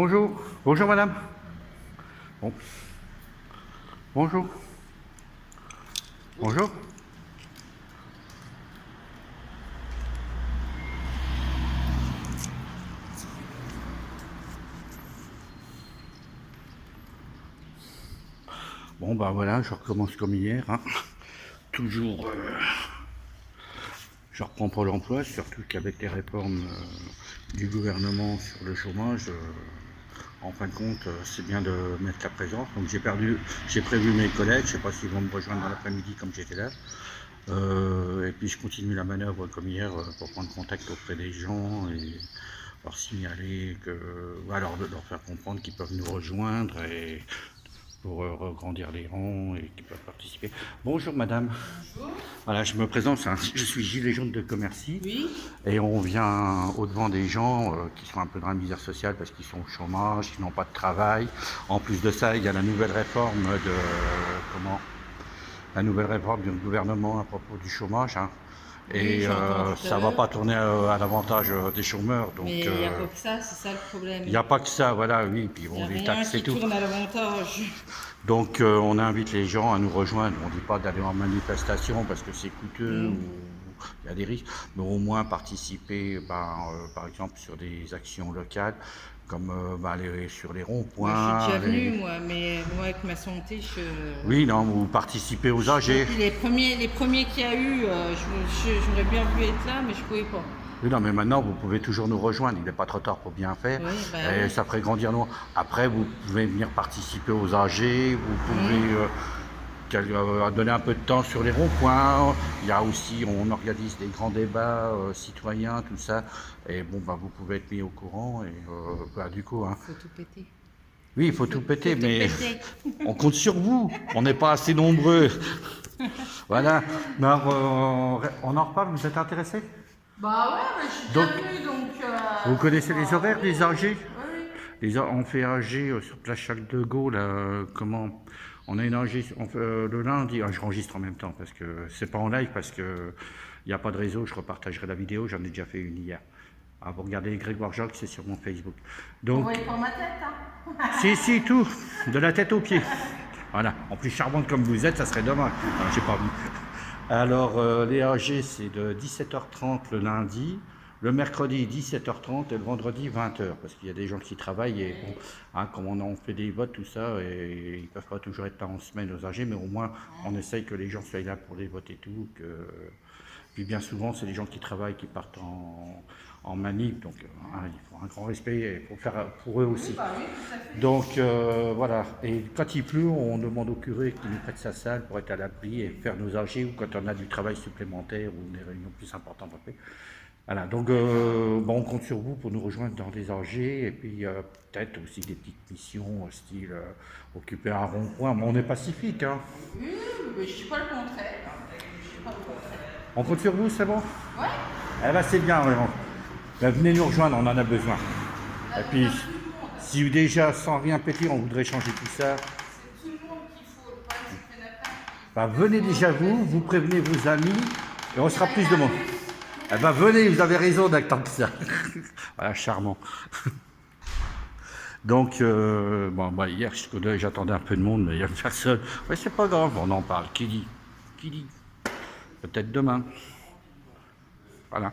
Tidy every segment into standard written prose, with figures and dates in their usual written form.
Bonjour. Bonjour madame. Bon. Bonjour. Bonjour. Bon bah voilà, je recommence comme hier. Hein. Toujours, je reprends Pôle emploi, surtout qu'avec les réformes du gouvernement sur le chômage, en fin de compte, c'est bien de mettre la présence. Donc j'ai prévu mes collègues, je sais pas s'ils vont me rejoindre dans l'après-midi comme j'étais là. Et puis je continue la manœuvre comme hier pour prendre contact auprès des gens et leur signaler alors leur faire comprendre qu'ils peuvent nous rejoindre et pour regrandir les rangs et qu'ils peuvent participer. Bonjour madame. Bonjour. Voilà, je me présente, je suis gilet jaune de Commercy. Oui. Et on vient au-devant des gens qui sont un peu dans la misère sociale parce qu'ils sont au chômage, qui n'ont pas de travail. En plus de ça, il y a la nouvelle réforme la nouvelle réforme du gouvernement à propos du chômage. Hein. Et Oui, ça ne va pas tourner à l'avantage des chômeurs. Donc, mais il n'y a pas que ça, c'est ça le problème. il n'y a pas que ça, voilà, oui, puis Il n'y bon, a les rien taxes et qui tout. tourne à l'avantage. Donc, on invite les gens à nous rejoindre. On ne dit pas d'aller en manifestation parce que c'est coûteux ou il y a des risques, mais au moins participer, par exemple, sur des actions locales, comme aller sur les Moi, je suis ronds-points. déjà venue, mais moi, avec ma santé, Oui, non, ou participer aux Et AG. puis les premiers qu'il y a eu, j'aurais bien voulu être là, mais je ne pouvais pas. Oui, non, mais maintenant, vous pouvez toujours nous rejoindre. Il n'est pas trop tard pour bien faire. Oui, bah Et oui. ça ferait grandir nous. Après, vous pouvez venir participer aux AG. Vous pouvez donner un peu de temps sur les ronds-points. Il y a aussi, on organise des grands débats citoyens, tout ça. Et bon, vous pouvez être mis au courant. Et du coup, hein. Faut tout péter. Oui, il faut tout péter, Faut tout mais péter. on compte sur vous. On n'est pas assez nombreux. Voilà. Alors, on en reparle. Vous êtes intéressé? Bah ouais, je suis Donc, déjà venue, donc... vous connaissez les horaires des AG? Oui, oui. On fait AG sur place Charles de Gaulle. Comment on a une AG le lundi. Je enregistre en même temps parce que c'est pas en live parce que il n'y a pas de réseau. Je repartagerai la vidéo. J'en ai déjà fait une hier. Ah, vous regardez Grégoire Jacques, c'est sur mon Facebook. On Donc, voyait pas ma tête, hein. si, tout, de la tête aux pieds. Voilà. En plus charmante comme vous êtes, ça serait dommage. J'ai pas vu. Alors, les AG, c'est de 17h30 le lundi. Le mercredi, 17h30 et le vendredi, 20h. Parce qu'il y a des gens qui travaillent et bon, hein, comme on fait des votes, tout ça, et ils ne peuvent pas toujours être là en semaine aux AG, mais au moins, on essaye que les gens soient là pour les votes et tout. Puis bien souvent, c'est les gens qui travaillent qui partent en manip, donc il faut un grand respect et faut faire pour eux aussi. Oui, bah oui, tout à fait. Donc voilà, et quand il pleut, on demande au curé qu'il nous prête sa salle pour être à l'abri et faire nos AG ou quand on a du travail supplémentaire ou des réunions plus importantes à faire. Voilà, donc on compte sur vous pour nous rejoindre dans des AG et puis peut-être aussi des petites missions style occuper un rond-point, mais on est pacifique. Hein. Oui, mais je ne suis pas le contraire. Je suis pas le contraire. On compte sur vous, c'est bon? Ouais. Eh ben c'est bien, vraiment. Ben, venez nous rejoindre, on en a besoin. Et puis, si déjà sans rien péter, on voudrait changer tout ça, C'est tout le monde qu'il faut, pas qu'il y en a pas. venez déjà vous prévenez vos amis et on sera plus de monde. Eh ben venez, vous avez raison tant que ça. Voilà, charmant. Donc, hier, j'attendais un peu de monde, mais il n'y a personne. Ouais, c'est pas grave, on en parle. Qui dit? Qui dit? Peut-être demain. Voilà.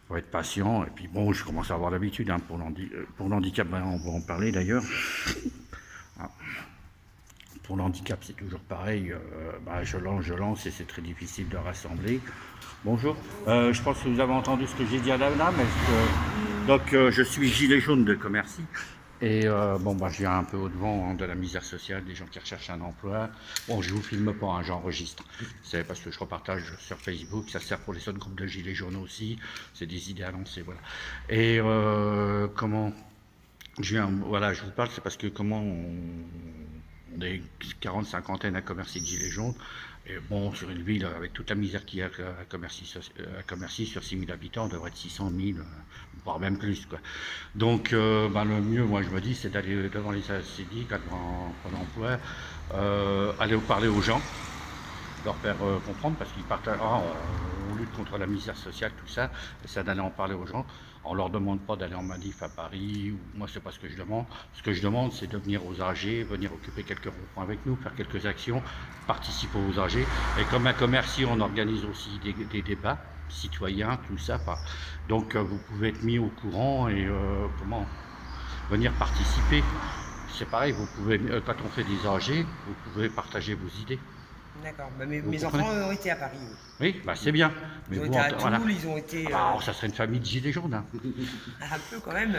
Faut être patient. Et puis bon, je commence à avoir l'habitude pour l'handicap, on va en parler d'ailleurs. Ah. Pour l'handicap, c'est toujours pareil. Je lance et c'est très difficile de rassembler. Bonjour. Je pense que vous avez entendu ce que j'ai dit à la dame. Donc, je suis gilet jaune de Commercy. Et je viens un peu au-devant de la misère sociale, des gens qui recherchent un emploi. Bon, je vous filme pas, hein, j'enregistre. C'est parce que je repartage sur Facebook, ça sert pour les autres groupes de gilets jaunes aussi. C'est des idées à lancer, voilà. Et je vous parle, c'est parce que on est 40, cinquantaine à Commercy de gilets jaunes. Et bon, sur une ville avec toute la misère qu'il y a à Commercy, sur 6 000 habitants, on devrait être 600 000, voire même plus, quoi. Donc, le mieux, moi, je me dis, c'est d'aller devant les syndics, devant Pôle emploi, aller parler aux gens, leur faire comprendre, parce qu'ils partent, lutte contre la misère sociale, tout ça, c'est d'aller en parler aux gens. On leur demande pas d'aller en manif à Paris, ou moi c'est pas ce que je demande. Ce que je demande, c'est de venir aux AG, venir occuper quelques ronds-points avec nous, faire quelques actions, participer aux AG. Et comme un commercial, on organise aussi des débats citoyens, tout ça. Donc vous pouvez être mis au courant et venir participer. C'est pareil, vous pouvez, quand on fait des AG, vous pouvez partager vos idées. D'accord. Bah, mes enfants ont été à Paris. Oui, bah c'est bien. Ils ont été à Toul, ils ont été... ça serait une famille de gilets jaunes. Hein. Un peu quand même.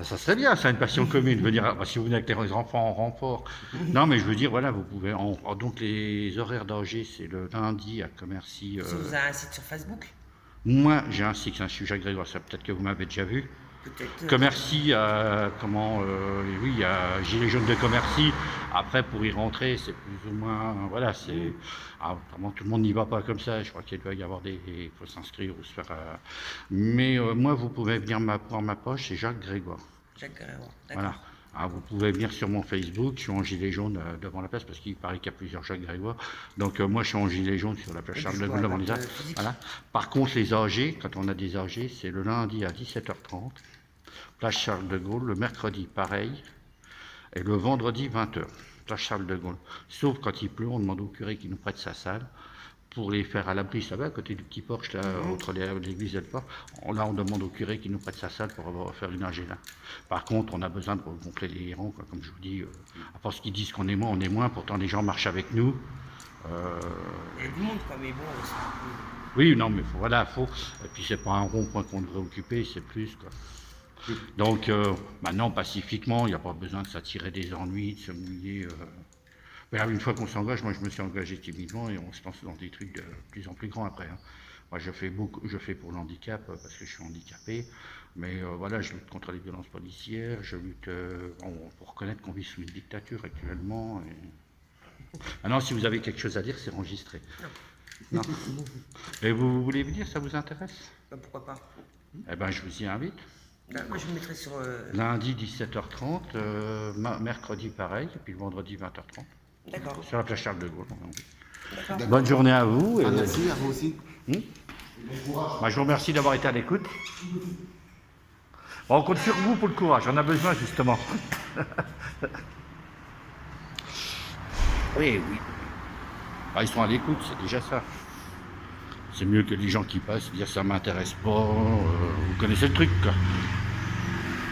Ça serait bien, ça, une passion commune. Venir, si vous venez avec les enfants en renfort. Non, mais je veux dire, voilà, vous pouvez... donc les horaires d'AG, c'est le lundi à Commercy. Vous avez un site sur Facebook? Moi, j'ai un site, c'est un sujet Grégoire, ça peut-être que vous m'avez déjà vu. Commercy, oui, il y a Gilets jaunes de Commercy. Après, pour y rentrer, c'est plus ou moins, voilà, c'est, vraiment, tout le monde n'y va pas comme ça. Je crois qu'il doit y avoir il faut s'inscrire ou se faire. Mais moi, vous pouvez venir prendre ma poche, c'est Jacques Grégoire. Jacques Grégoire, d'accord. Voilà. Vous pouvez venir sur mon Facebook, je suis en gilet jaune devant la place parce qu'il paraît qu'il y a plusieurs Jacques Grégoire. Donc moi je suis en gilet jaune sur la place Charles de Gaulle devant les Arts. Voilà. Par contre les AG, quand on a des AG, c'est le lundi à 17h30, place Charles de Gaulle, le mercredi pareil, et le vendredi 20h, place Charles de Gaulle. Sauf quand il pleut, on demande au curé qui nous prête sa salle pour les faire à l'abri, ça va, à côté du petit porche, là, entre l'église et le port. Là, on demande au curé qui nous prête sa salle pour faire une AG là. Par contre, on a besoin de gonfler les rangs, quoi, comme je vous dis. À part ce qu'ils disent qu'on est moins, on est moins. Pourtant, les gens marchent avec nous. Il y a du monde, quoi, mais bon. Oui, non, mais voilà, faut. Et puis, c'est pas un rond-point qu'on devrait occuper, c'est plus, quoi. Donc, maintenant, pacifiquement, il n'y a pas besoin de s'attirer des ennuis, de se mouiller. Mais là, une fois qu'on s'engage, moi je me suis engagé timidement et on se lance dans des trucs de plus en plus grands après. Hein. Moi je fais pour l'handicap parce que je suis handicapé, mais voilà, je lutte contre les violences policières, je lutte pour reconnaître qu'on vit sous une dictature actuellement. Maintenant, si vous avez quelque chose à dire, c'est enregistré. Non. Et vous voulez venir, ça vous intéresse? Pourquoi pas? Eh bien, je vous y invite. Moi je me mettrai sur... Lundi 17h30, mercredi pareil, et puis le vendredi 20h30. D'accord. Sur la place Charles de Gaulle. Bonne journée à vous. Merci à vous aussi. Bah, je vous remercie d'avoir été à l'écoute. Bon, on compte sur vous pour le courage, on a besoin justement. Oui. Bah, ils sont à l'écoute, c'est déjà ça. C'est mieux que les gens qui passent, dire ça m'intéresse pas, vous connaissez le truc, quoi.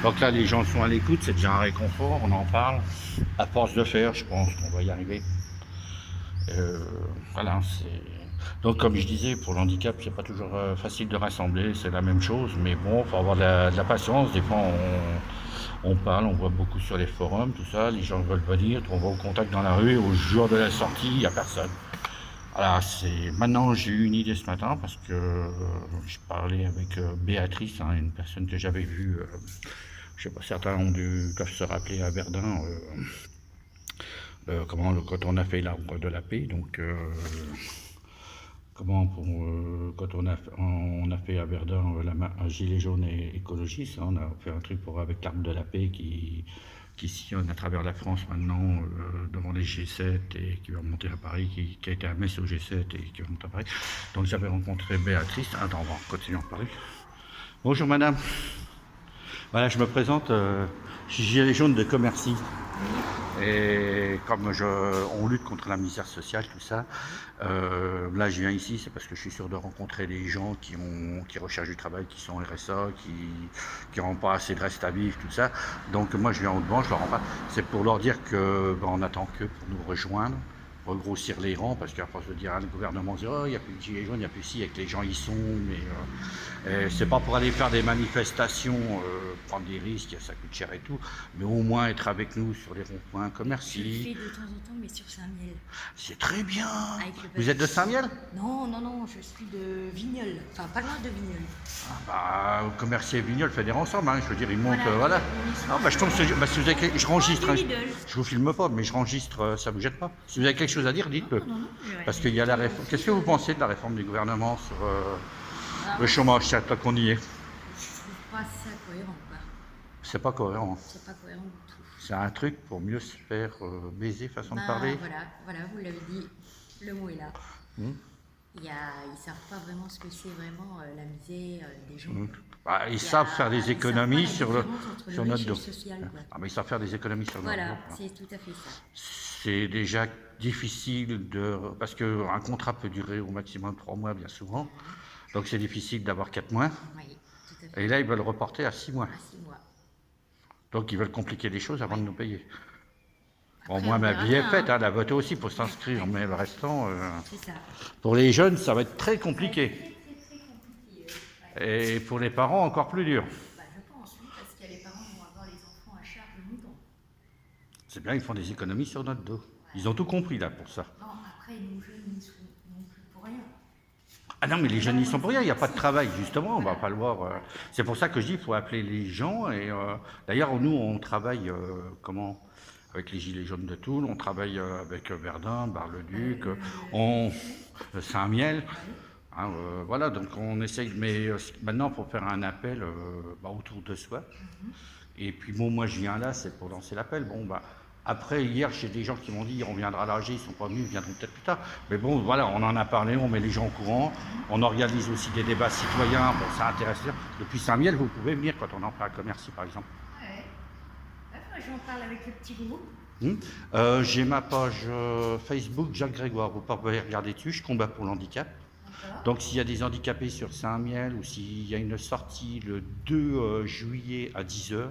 Donc là, les gens sont à l'écoute, c'est déjà un réconfort, on en parle. À force de faire, je pense qu'on va y arriver. Voilà, donc comme je disais, pour le handicap, c'est pas toujours facile de rassembler, c'est la même chose, mais bon, il faut avoir de la patience. Des fois, on parle, on voit beaucoup sur les forums, tout ça, les gens veulent venir, on va au contact dans la rue, et au jour de la sortie, il n'y a personne. Voilà, maintenant j'ai eu une idée ce matin parce que je parlais avec Béatrice, hein, une personne que j'avais vue, je sais pas, certains doivent se rappeler à Verdun, quand on a fait l'arbre de la paix, donc quand on a fait à Verdun un gilet jaune et écologiste, hein, on a fait un truc avec l'arbre de la paix qui sillonne à travers la France maintenant, devant les G7 et qui va monter à Paris, qui a été à Metz au G7 et qui va monter à Paris. Donc j'avais rencontré Béatrice. Attends, on va continuer à en parler. Bonjour madame. Voilà, je me présente, je suis gilet jaune de Commercy. Et comme on lutte contre la misère sociale, tout ça, là je viens ici, c'est parce que je suis sûr de rencontrer des gens qui recherchent du travail, qui sont RSA, qui n'ont pas assez de reste à vivre, tout ça. Donc moi je viens au-devant, je leur en parle. C'est pour leur dire qu'on attend qu'eux pour nous rejoindre, regrossir les rangs, parce qu'à force de dire, le gouvernement dit, oh, il n'y a plus de gilets jaunes, il n'y a plus si, avec les gens y sont, mais c'est pas pour aller faire des manifestations, prendre des risques, ça coûte cher et tout, mais au moins être avec nous sur les ronds-points commerciaux. Je le fais de temps en temps, mais sur Saint-Miel. C'est très bien. Vous êtes de Saint-Miel? Non, je suis de Vignoles, enfin pas loin de Vignoles. Au commercier Vignoles fait des ensemble, hein, je veux dire, ils montent, voilà. Non, je tombe sur, si vous avez, je renregistre, Oh, hein, du Lidl. je vous filme pas, mais je renregistre, ça vous gêne pas. Si vous avez quelque chose à dire, dites-le. Non, Parce qu'il y a la réforme. Qu'est-ce que vous pensez de la réforme du gouvernement sur le chômage, tant qu'on y est? Je trouve pas ça cohérent, quoi. C'est pas cohérent. C'est pas cohérent du tout. C'est un truc pour mieux se faire baiser, façon de parler. Voilà, vous l'avez dit, le mot est là. Ils savent pas vraiment ce que c'est vraiment la misère des gens. Bah, ils savent faire des économies sur notre dos. Social, quoi. Ah, mais ils savent faire des économies sur notre Voilà, dos. c'est tout à fait ça. C'est déjà difficile parce qu'un contrat peut durer au maximum 3 mois bien souvent. Donc c'est difficile d'avoir 4 mois. Oui, tout à fait. Et là, ils veulent reporter à 6 mois. À 6 mois. Donc ils veulent compliquer les choses avant de nous payer. Bon, Après, moi, on ma verra vie est bien, faite, hein. la voter aussi, il faut s'inscrire. Mais le restant, C'est ça. pour les jeunes, ça va être très compliqué. Très compliqué. Et pour les parents, encore plus dur. Bah, je pense, oui, parce que les parents vont avoir les enfants à charge de mouton. C'est bien, ils font des économies sur notre dos. Ils ont tout compris là pour ça. Bon, après, nos jeunes, ils sont non plus pour rien. Ah non, mais les jeunes, ils sont pour rien, il n'y a pas de travail, justement, on va pas le voir. C'est pour ça que je dis, il faut appeler les gens. Et d'ailleurs, nous, on travaille avec les Gilets jaunes de Toul, on travaille avec Verdun, Bar-le-Duc, Saint-Miel. Hein, voilà, donc on essaye, mais maintenant, il faut faire un appel autour de soi. Et puis bon, moi, je viens là, c'est pour lancer l'appel. Bon, après, hier, j'ai des gens qui m'ont dit on viendra à l'AG, ils ne sont pas venus, ils viendront peut-être plus tard. Mais bon, voilà, on en a parlé, on met les gens au courant. On organise aussi des débats citoyens, bon, ça intéresse les gens. Depuis Saint-Miel, vous pouvez venir quand on en fait à Commercy, par exemple. Ouais. Moi, j'en parle avec le petit groupe. J'ai ma page Facebook, Jacques Grégoire, vous pouvez regarder dessus, je combats pour le handicap. Donc s'il y a des handicapés sur Saint-Miel ou s'il y a une sortie le 2 juillet à 10h,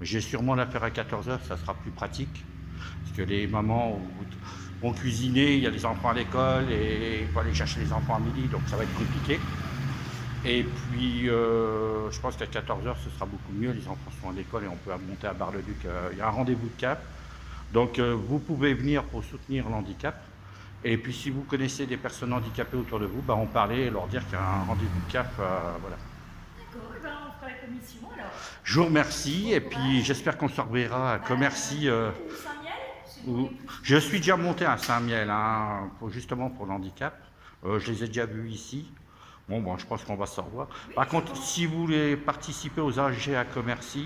je vais sûrement la faire à 14h, ça sera plus pratique. Parce que les mamans vont cuisiner, il y a des enfants à l'école et il faut aller chercher les enfants à midi, donc ça va être compliqué. Et puis je pense qu'à 14h ce sera beaucoup mieux, les enfants sont à l'école et on peut monter à Bar-le-Duc. Il y a un rendez-vous de cap. Donc vous pouvez venir pour soutenir l'handicap. Et puis si vous connaissez des personnes handicapées autour de vous, en parler et leur dire qu'il y a un rendez-vous de cap. Voilà. D'accord, on fera la commission alors. Je vous remercie et puis j'espère qu'on se reverra à Commercy. Je suis déjà monté à Saint-Miel, justement pour le handicap. Je les ai déjà vus ici. Bon, je pense qu'on va se revoir. Par contre, si vous voulez participer aux AG à Commercy,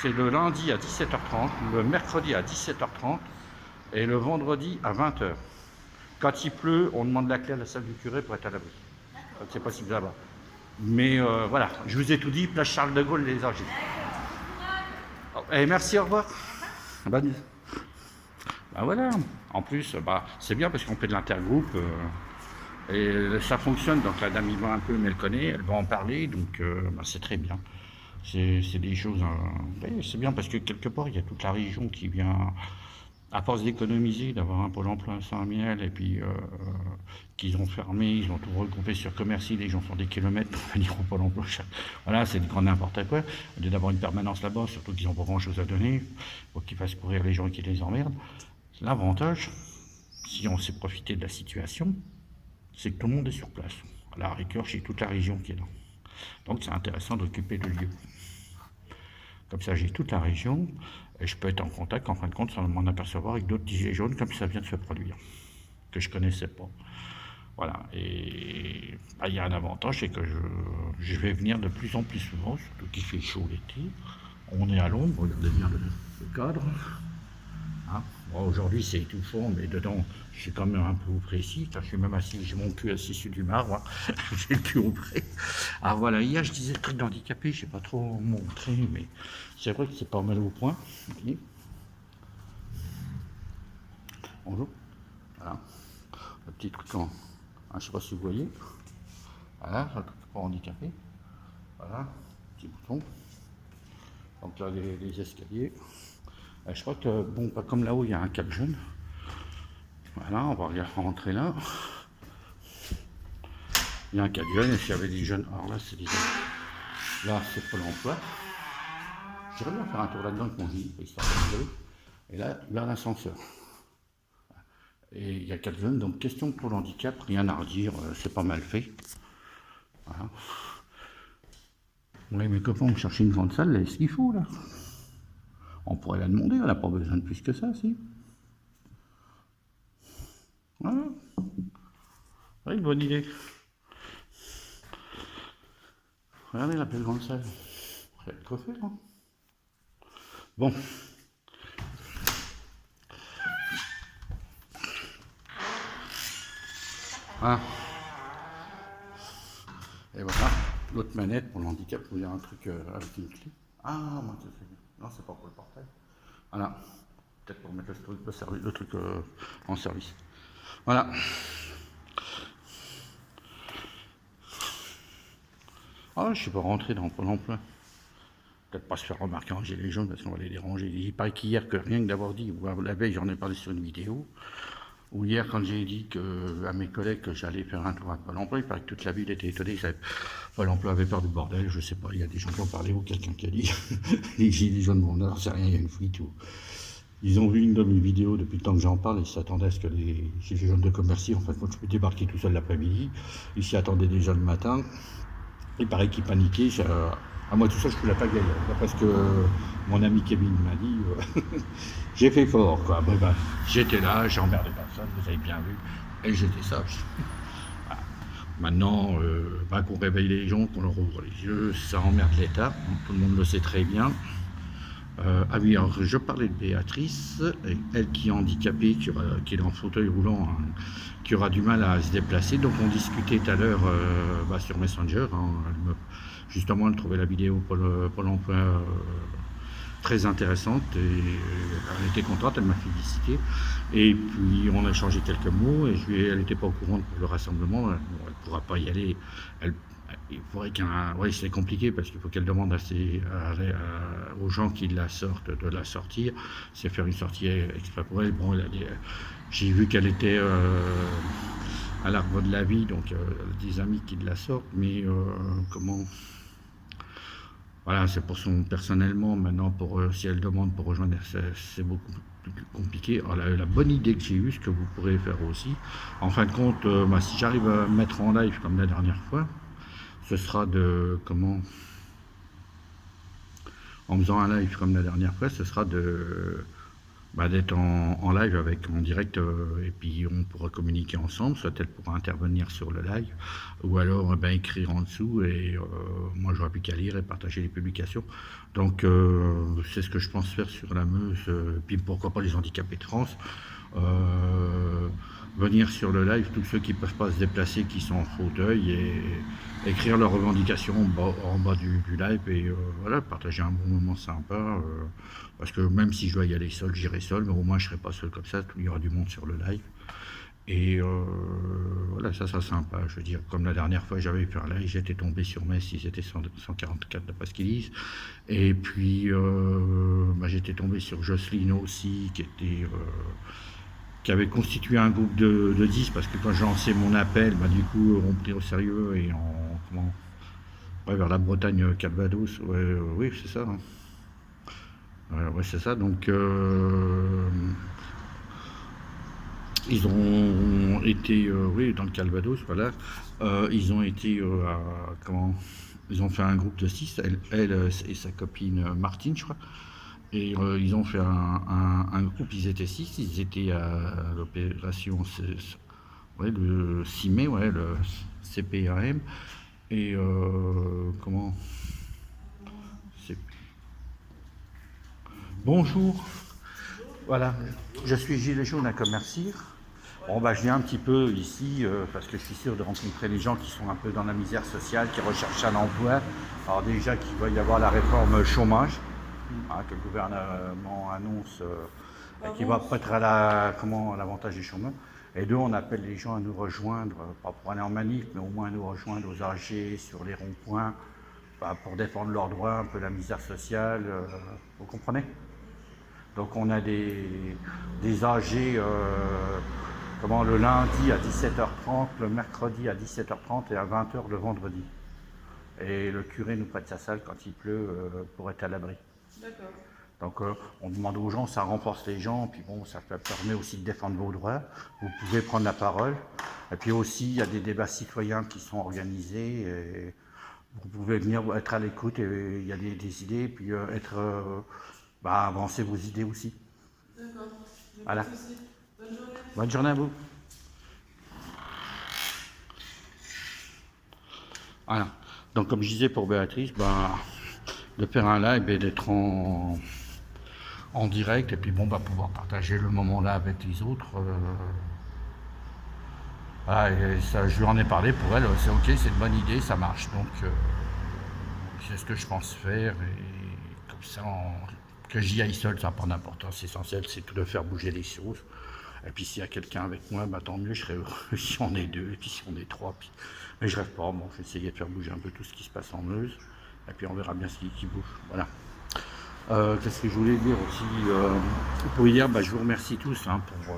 c'est le lundi à 17h30, le mercredi à 17h30 et le vendredi à 20h. Quand il pleut, on demande la clé à la salle du curé pour être à l'abri. C'est possible là-bas. Mais voilà, je vous ai tout dit, place Charles de Gaulle, les AG. Et merci, au revoir. Bonne nuit. Voilà, en plus, c'est bien parce qu'on fait de l'intergroupe et ça fonctionne. Donc la dame y va un peu, mais elle connaît, elle va en parler, donc c'est très bien. C'est des choses. C'est bien parce que quelque part, il y a toute la région qui vient, à force d'économiser, d'avoir un pôle emploi à Saint-Miel, et puis qu'ils ont fermé, ils ont tout regroupé sur Commercy, les gens font des kilomètres pour venir au pôle emploi. Voilà, c'est du grand n'importe quoi. Au lieu d'avoir une permanence là-bas, surtout qu'ils n'ont pas grand-chose à donner, pour qu'ils fassent courir les gens qui les emmerdent. L'avantage, si on sait profiter de la situation, c'est que tout le monde est sur place. À la rigueur, j'ai toute la région qui est là. Donc c'est intéressant d'occuper le lieu. Comme ça, j'ai toute la région et je peux être en contact, en fin de compte, sans m'en apercevoir, avec d'autres gilets jaunes comme ça vient de se produire, que je ne connaissais pas. Voilà, et il y a un avantage, c'est que je vais venir de plus en plus souvent, surtout qu'il fait chaud l'été. On est à l'ombre, regardez bien le cadre. Aujourd'hui c'est étouffant, mais dedans je suis quand même un peu précis. Je suis même assis, j'ai mon cul assis sur du marbre, j'ai le cul ouvré. Voilà, hier je disais le truc d'handicapé, je n'ai pas trop montré, mais c'est vrai que c'est pas mal au point. Okay. Bonjour. Voilà, le petit truc je ne sais pas si vous voyez. Voilà, le truc pour handicapé. Voilà, petit bouton. Donc là les escaliers. Je crois que, comme là-haut, il y a un cap jeune. Voilà, on va rentrer là. Il y a un cap jeune, et s'il y avait des jeunes... Alors là, c'est des jeunes. Là, c'est Pôle emploi. J'aimerais bien faire un tour là-dedans avec mon gilet, histoire de rigoler. Et là, l'ascenseur. Et il y a 4 jeunes, donc question pour le handicap, rien à redire, c'est pas mal fait. Voilà. Oui, mes copains ont cherché une grande salle, là, est-ce qu'il faut, là? On pourrait la demander, elle n'a pas besoin de plus que ça, si. Voilà. Oui, bonne idée. Regardez la belle grande salle. Ça va être coiffé, là. Bon. Et voilà, l'autre manette pour le handicap, où il y a un truc avec une clé. Ah, moi, non, c'est pas pour le portail. Voilà, peut-être pour mettre le truc en service. Voilà. Ah, je suis pas rentré dans Pôle emploi. Peut-être pas se faire remarquer en gilet jaune parce qu'on va les déranger. Il paraît qu'hier, que rien que d'avoir dit, ou la veille, j'en ai parlé sur une vidéo, ou hier, quand j'ai dit à mes collègues que j'allais faire un tour à Pôle emploi, il paraît que toute la ville était étonnée. Pôle emploi avait peur du bordel, je sais pas, il y a des gens qui ont parlé ou quelqu'un qui a dit les gilets jaunes, bon, non, c'est rien, il y a une fuite. Ils ont vu une de mes vidéos depuis le temps que j'en parle et ils s'attendaient à ce que les gilets jaunes de commerciaux, en fait, moi je peux débarquer tout seul l'après-midi. Ils s'y attendaient déjà le matin. Il paraît qu'ils paniquaient. Moi tout ça, je ne pouvais pas gagner. Parce que mon ami Kevin m'a dit, j'ai fait fort, quoi. J'étais là, j'ai emmerdé personne, vous avez bien vu, et j'étais sage. Voilà. Maintenant, qu'on réveille les gens, qu'on leur ouvre les yeux, ça emmerde l'État, tout le monde le sait très bien. Ah oui, alors je parlais de Béatrice, elle qui est handicapée, qui est en fauteuil roulant, hein, qui aura du mal à se déplacer. Donc on discutait tout à l'heure sur Messenger. Hein, justement, elle trouvait la vidéo Pôle emploi très intéressante et elle était contente, elle m'a félicité. Et puis on a échangé quelques mots et elle n'était pas au courant pour le rassemblement. Elle ne pourra pas y aller. Il faudrait oui, c'est compliqué parce qu'il faut qu'elle demande aux gens qui la sortent de la sortir. C'est faire une sortie exprès pour elle. Bon, j'ai vu qu'elle était à l'arbre de la vie, donc des amis qui la sortent, mais comment... Voilà, c'est pour son personnellement. Maintenant, si elle demande pour rejoindre, c'est beaucoup plus compliqué. Alors, la bonne idée que j'ai eue, ce que vous pourrez faire aussi, en fin de compte, si j'arrive à mettre en live comme la dernière fois, ce sera en faisant un live comme la dernière fois, ce sera d'être en live en direct et puis on pourra communiquer ensemble, soit elle pourra intervenir sur le live ou alors écrire en dessous et moi j'aurai plus qu'à lire et partager les publications. Donc c'est ce que je pense faire sur la Meuse, puis pourquoi pas les handicapés de France. Venir sur le live, tous ceux qui ne peuvent pas se déplacer, qui sont en fauteuil, et écrire leurs revendications en bas du live, et voilà, partager un bon moment sympa, parce que même si je dois y aller seul, j'irai seul, mais au moins je ne serai pas seul comme ça, il y aura du monde sur le live. Et voilà, ça sera sympa, je veux dire, comme la dernière fois j'avais fait un live, j'étais tombé sur Metz, ils étaient 144 d'après ce qu'ils disent, et puis j'étais tombé sur Jocelyne aussi, qui avait constitué un groupe de 10, parce que quand j'ai lancé mon appel, du coup, on pris au sérieux et vers la Bretagne, Calvados, oui, c'est ça. Hein. Ouais, c'est ça, donc ils ont été, dans le Calvados, voilà, ils ont été ils ont fait un groupe de 6, elle et sa copine Martine, je crois. Et ils ont fait un groupe, ils étaient 6, ils étaient à l'opération le 6 mai, le CPAM. Et Bonjour, voilà, je suis gilet jaune à Commercy. Bon, je viens un petit peu ici parce que je suis sûr de rencontrer les gens qui sont un peu dans la misère sociale, qui recherchent un emploi. Alors déjà qu'il va y avoir la réforme chômage. Que le gouvernement annonce qui va pas être à l'avantage des chômeurs. Et deux, on appelle les gens à nous rejoindre, pas pour aller en manif, mais au moins à nous rejoindre aux AG, sur les ronds-points, pour défendre leurs droits, un peu la misère sociale, vous comprenez? Donc on a des AG le lundi à 17h30, le mercredi à 17h30 et à 20h le vendredi. Et le curé nous prête sa salle quand il pleut pour être à l'abri. D'accord. Donc on demande aux gens, ça renforce les gens, puis bon, ça permet aussi de défendre vos droits. Vous pouvez prendre la parole. Et puis aussi, il y a des débats citoyens qui sont organisés. Et vous pouvez venir être à l'écoute, et il y a des idées, et puis avancer vos idées aussi. D'accord. Voilà. Bonne journée. Bonne journée à vous. Voilà. Donc comme je disais pour Béatrice, de faire un live et d'être en direct, et puis pouvoir partager le moment là avec les autres. Voilà, et ça, je lui en ai parlé pour elle, c'est ok, c'est une bonne idée, ça marche. Donc c'est ce que je pense faire et comme ça, que j'y aille seul, ça n'a pas d'importance. L'essentiel, c'est tout de faire bouger les choses. Et puis s'il y a quelqu'un avec moi, bah, tant mieux, je serai heureux si on est deux, et puis si on est trois. Puis... Mais je rêve pas, bon, je vais essayer de faire bouger un peu tout ce qui se passe en Meuse, et puis on verra bien ce qui bouge. Voilà. Qu'est-ce que je voulais dire aussi pour hier, bah, je vous remercie tous hein, pour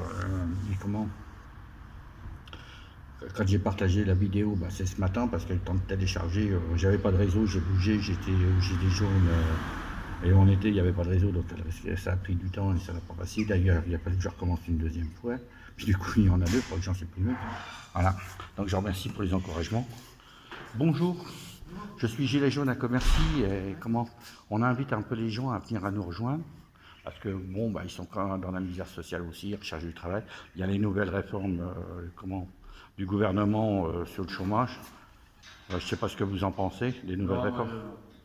comment. Quand j'ai partagé la vidéo, bah, c'est ce matin parce que le temps de télécharger, j'avais pas de réseau, j'ai bougé, j'étais au gilet jaune et on était, il n'y avait pas de réseau, donc ça a pris du temps et ça n'a pas passé. D'ailleurs, il a fallu que je recommence une deuxième fois. Puis du coup, il y en a deux, pour que j'en sais plus mieux. Voilà. Donc je remercie pour les encouragements. Bonjour, je suis gilet jaune à Commercy et comment on invite un peu les gens à venir à nous rejoindre. Parce que bon, bah, ils sont quand même dans la misère sociale aussi, ils recherchent du travail. Il y a les nouvelles réformes, du gouvernement sur le chômage. Je ne sais pas ce que vous en pensez, des nouvelles réformes.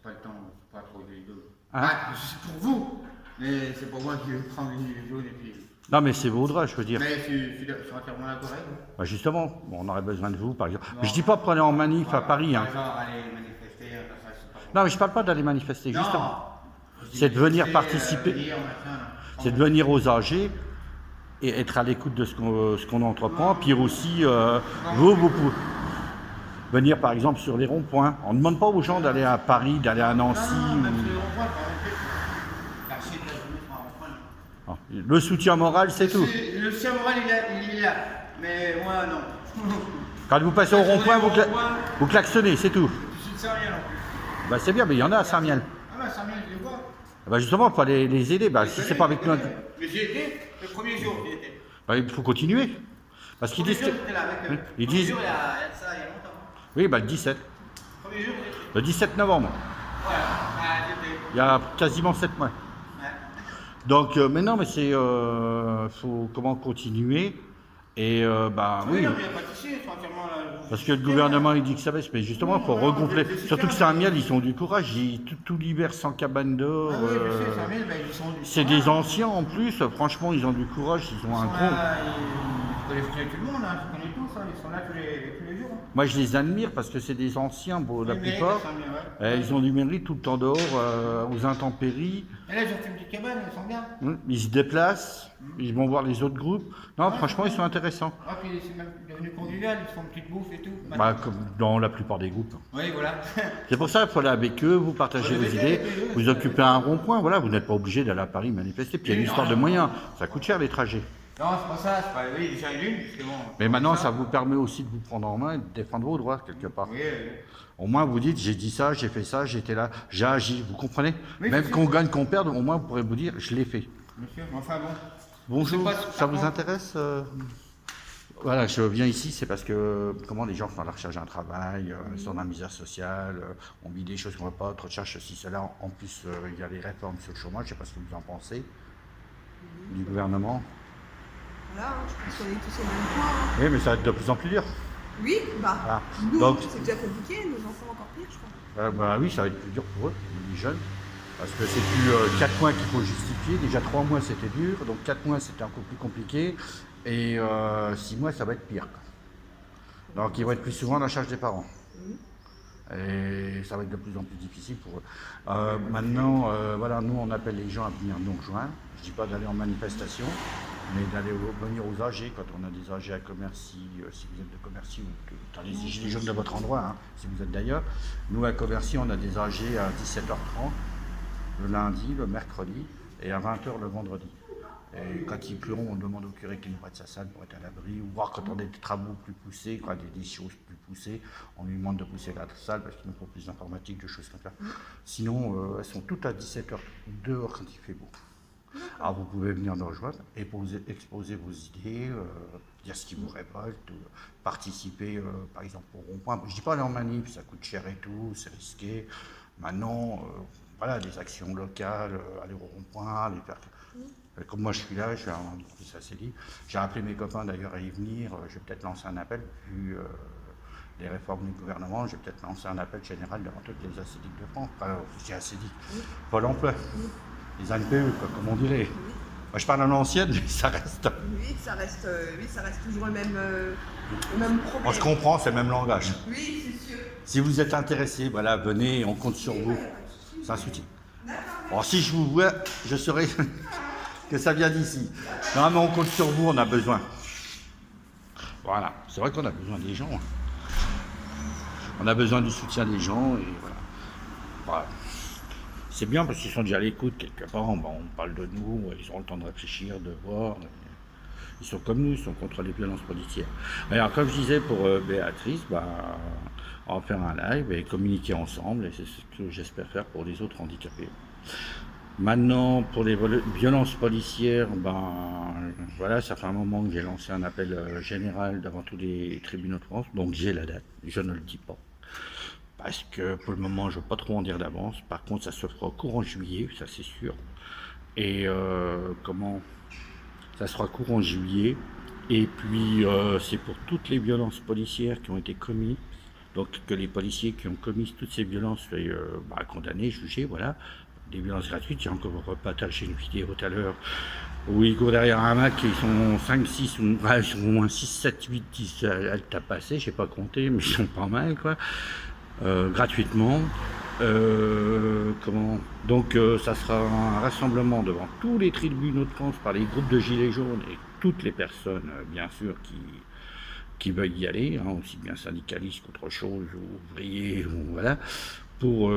Pas le temps, pas trop les deux. Hein? C'est pour vous, mais c'est pour moi qui vais prendre une gilet jaune et puis... Non mais c'est vos droits, je veux dire. Mais je suis entièrement d'accord avec vous. Bah justement, bon, on aurait besoin de vous par exemple. Mais je dis pas prenez en manif à Paris. Hein. Genre aller manifester, ça, c'est pas bon. Non mais je parle pas d'aller manifester, Non. justement. C'est de venir participer, c'est de venir aux AG et être à l'écoute de ce qu'on entreprend. Puis aussi, vous pouvez venir par exemple sur les ronds-points. On ne demande pas aux gens d'aller à Paris, d'aller à Nancy. Non, même ou... sur les ronds-points, tâchez de la journée sur un rond-point. Ah, le soutien moral, c'est tout. Le soutien moral, il est là, mais moi, non. Quand vous passez au rond-point, vous klaxonnez, c'est tout. Je suis de Saint-Miel en plus. Bah, c'est bien, mais il y en a à Saint-Miel. Ah bah, Saint-Miel, je les vois. Bah, justement, il faut aller les aider. Bah, si c'est pas avec nous. Mais j'y étais, le premier jour, j'y étais. Bah, il faut continuer. Parce qu'ils Le disent premier que... jour, j'étais là avec eux. Ils Le premier disent... jour, il y a ça, il y a longtemps. Oui, bah, le 17. Le premier jour, j'étais. Le 17 novembre. Ouais, j'étais. Il y a quasiment 7 mois. Ouais. Donc, mais non, mais c'est... faut comment continuer. Et bah Oui, oui. non, mais il n'y a pas de souci, c'est entièrement là. Parce que le gouvernement il dit que ça baisse, mais justement il faut regonfler. Surtout que Saint-Miel, ils ont du courage, tout l'hiver sans cabane d'or. Ah oui, je sais, Saint-Miel, ben, ils sont du C'est des anciens en plus, franchement ils ont du courage, ils ont un gros. Ils connaissent tout le monde, hein, je connais tous, hein, ils sont là tous les jours. Hein. Moi je les admire parce que c'est des anciens, bon, la Ils méritent, plupart. Saint-Miel, ouais. Ils ont du mérite tout le temps dehors, aux intempéries. Et là, ils ont fait une petite cabane, ils sont bien. Ils se déplacent, ils vont voir les autres groupes. Non, franchement ils sont intéressants. Ah, puis c'est même devenu convivial, ils se font une petite bouffe et tout. Bah, comme dans la plupart des groupes. Oui, voilà. C'est pour ça qu'il faut aller avec eux, vous partagez vos idées, vous occupez un rond-point, voilà, vous n'êtes pas obligé d'aller à Paris manifester. Puis il y a une histoire de moyens, ça coûte cher les trajets. Non, c'est pas ça, c'est pas. Oui, déjà une, c'est bon. Mais maintenant, ça vous permet aussi de vous prendre en main et de défendre vos droits quelque part. Oui, Au moins, vous dites, j'ai dit ça, j'ai fait ça, j'étais là, j'ai agi, vous comprenez? Oui, Même c'est qu'on sûr. gagne, qu'on perde, au moins, vous pourrez vous dire, je l'ai fait. monsieur, mais enfin bon. Bonjour, C'est pas- ça vous intéresse Voilà, je viens ici, c'est parce que comment les gens sont à la recherche d'un travail, sont dans la misère sociale, on vit des choses qu'on ne veut pas, recherche ceci, cela. En plus, il y a les réformes sur le chômage, je ne sais pas ce que vous en pensez, du gouvernement. Voilà, je pense qu'on est tous au même point. Hein. Oui, mais ça va être de plus en plus dur. Oui, bah, Ah, nous, donc- c'est déjà compliqué, nos enfants encore pire, je crois. Bah oui, ça va être plus dur pour eux, les jeunes. Parce que c'est plus 4 mois qu'il faut justifier. Déjà 3 mois c'était dur, donc 4 mois c'était encore plus compliqué. Et 6 mois ça va être pire. Donc ils vont être plus souvent à la charge des parents. Et ça va être de plus en plus difficile pour eux. Maintenant, voilà, nous on appelle les gens à venir nous rejoindre. Je ne dis pas d'aller en manifestation, mais d'aller venir aux AG quand on a des AG à Commercy, si vous êtes de Commercy ou dans les gilets jaunes de votre endroit, hein, si vous êtes d'ailleurs. Nous à Commercy on a des AG à 17h30. Le lundi, le mercredi et à 20h le vendredi. Et quand il pleut, on demande au curé qu'il nous prête sa salle pour être à l'abri, ou voir quand on a des travaux plus poussés, quand il y a des choses plus poussées, on lui demande de pousser la salle parce qu'il nous faut plus d'informatique, de choses comme ça. Sinon, elles sont toutes à 17h dehors quand il fait beau. Alors vous pouvez venir nous rejoindre et exposer vos idées, dire ce qui vous révolte, participer par exemple au rond-point. Je ne dis pas aller en manif, ça coûte cher et tout, c'est risqué. Maintenant, voilà, des actions locales, aller au rond-point, les faire. Comme moi je suis là, je suis en entreprise ACDI. J'ai appelé mes copains d'ailleurs à y venir. Je vais peut-être lancer un appel, vu les réformes du gouvernement, je vais peut-être lancer un appel général devant toutes les ACDI de France. Enfin, c'est ACDI, Pôle emploi, les ANPE, quoi, comme on dirait. Moi je parle à l'ancienne, mais ça reste. Oui, ça reste toujours le même Le même problème. On se comprend, c'est le même langage. Oui, c'est sûr. Si vous êtes intéressé, voilà, venez, on compte sur vous. C'est un soutien. Bon, si je vous vois, je saurai que ça vient d'ici. Non, mais on compte sur vous, on a besoin. Voilà, c'est vrai qu'on a besoin des gens. On a besoin du soutien des gens et voilà. Voilà. C'est bien parce qu'ils sont déjà à l'écoute quelque part. On parle de nous, ils auront le temps de réfléchir, de voir. Ils sont comme nous, ils sont contre les violences policières. Alors, comme je disais pour Béatrice, on va faire un live et communiquer ensemble, et c'est ce que j'espère faire pour les autres handicapés. Maintenant, pour les violences policières, voilà, ça fait un moment que j'ai lancé un appel général devant tous les tribunaux de France, donc j'ai la date, je ne le dis pas. Parce que pour le moment, je ne veux pas trop en dire d'avance. Par contre, ça se fera courant juillet, ça c'est sûr. Et ça sera courant juillet. Et puis, c'est pour toutes les violences policières qui ont été commises. Donc, que les policiers qui ont commis toutes ces violences soient condamnés, jugés, voilà. Des violences gratuites. J'ai encore partagé une vidéo tout à l'heure où ils courent derrière un Mac, ils sont 5, 6, ils sont au moins 6, 7, 8, 10 à le tapasser, je n'ai pas compté, mais ils sont pas mal, quoi. Gratuitement. Donc ça sera un rassemblement devant tous les tribunaux de France par les groupes de gilets jaunes et toutes les personnes, bien sûr, qui veuillent y aller, aussi bien syndicalistes qu'autre chose, ouvriers, voilà, pour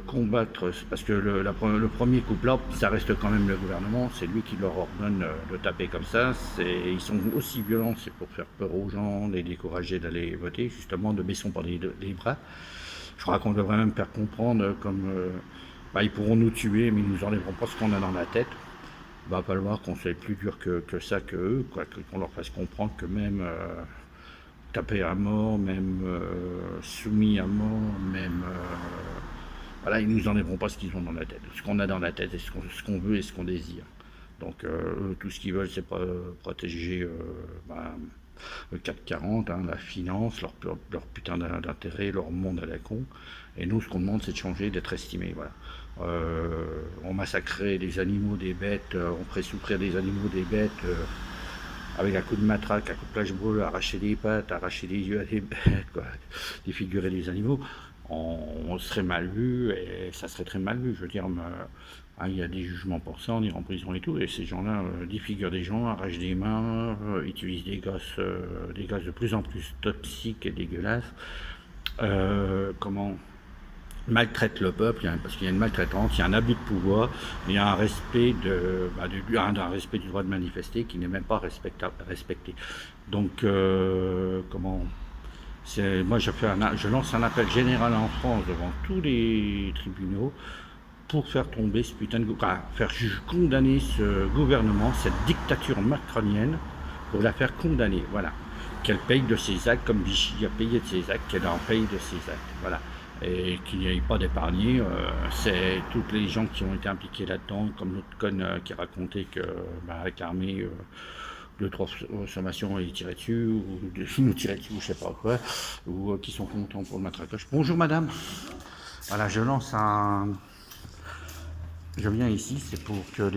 combattre, parce que le premier coup là, ça reste quand même le gouvernement, c'est lui qui leur ordonne de taper comme ça, ils sont aussi violents, c'est pour faire peur aux gens, les décourager d'aller voter, justement, de baisser par les bras. Je crois qu'on devrait même faire comprendre ils pourront nous tuer, mais ils nous enlèveront pas ce qu'on a dans la tête. Il va falloir qu'on soit plus dur que ça, que eux, qu'on leur fasse comprendre que même tapé à mort, même soumis à mort, même voilà, ils nous enlèveront pas ce qu'ils ont dans la tête, ce qu'on a dans la tête, et ce qu'on veut et ce qu'on désire. Donc tout ce qu'ils veulent, c'est pas protéger le 440, la finance, leur putain d'intérêt, leur monde à la con. Et nous, ce qu'on demande, c'est de changer, d'être estimé. Voilà. On massacrait les animaux des bêtes, on ferait souffrir des animaux des bêtes avec un coup de matraque, un coup de plage brûle, arracher les pattes, arracher les yeux à des bêtes, quoi, défigurer les animaux. On serait mal vu et ça serait très mal vu. Je veux dire, il y a des jugements pour ça, on ira en prison et tout, et ces gens-là défigurent des gens, arrachent des mains, utilisent des gaz de plus en plus toxiques et dégueulasses, maltraitent le peuple, parce qu'il y a une maltraitance, il y a un abus de pouvoir, il y a un respect un respect du droit de manifester qui n'est même pas respecté. Donc, moi je lance un appel général en France devant tous les tribunaux pour faire tomber ce putain de faire condamner ce gouvernement, cette dictature macronienne, pour la faire condamner, voilà. Qu'elle paye de ses actes comme Vichy a payé de ses actes, qu'elle en paye de ses actes, voilà. Et qu'il n'y ait pas d'épargnés, c'est toutes les gens qui ont été impliqués là-dedans, comme l'autre conne qui racontait que avec l'armée, 2-3 sommations et tirer dessus, ou nous tirer dessus, je sais pas quoi, ou qui sont contents pour le matraquage. Bonjour madame. Voilà, je viens ici, c'est pour que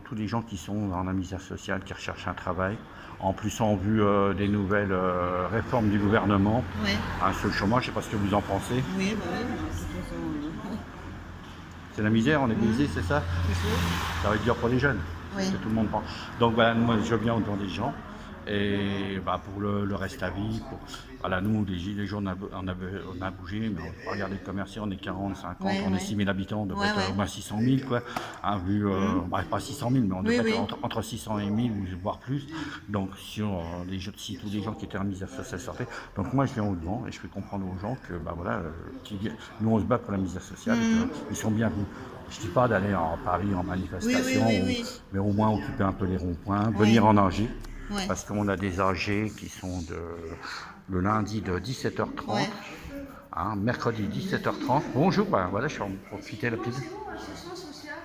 tous les gens qui sont dans la misère sociale, qui recherchent un travail, en plus en vue des nouvelles réformes du gouvernement, sur le chômage, je ne sais pas ce que vous en pensez. Oui, de toute façon. C'est la misère, on est baisé, c'est ça? Ça va être dur pour les jeunes, que tout le monde pense. Donc voilà, moi je viens devant des gens, et pour le reste à vie, nous les gilets jaunes on a bougé, mais regardez le commercial, on est 40, 50, on est 6 000 habitants, on devrait être au moins 600 000 quoi, pas 600 000, mais on devrait être entre 600 et 1000, voire plus. Donc si tous les gens qui étaient en misère sociale sortaient, donc moi je viens au devant et je fais comprendre aux gens que nous on se bat pour la misère sociale, ils sont bienvenus. Je ne dis pas d'aller en Paris en manifestation, mais au moins occuper un peu les ronds-points, venir en AG, parce qu'on a des AG qui sont le lundi de 17h30, mercredi 17h30. Bonjour, voilà, je suis en profiter la petite. Assistance sociale.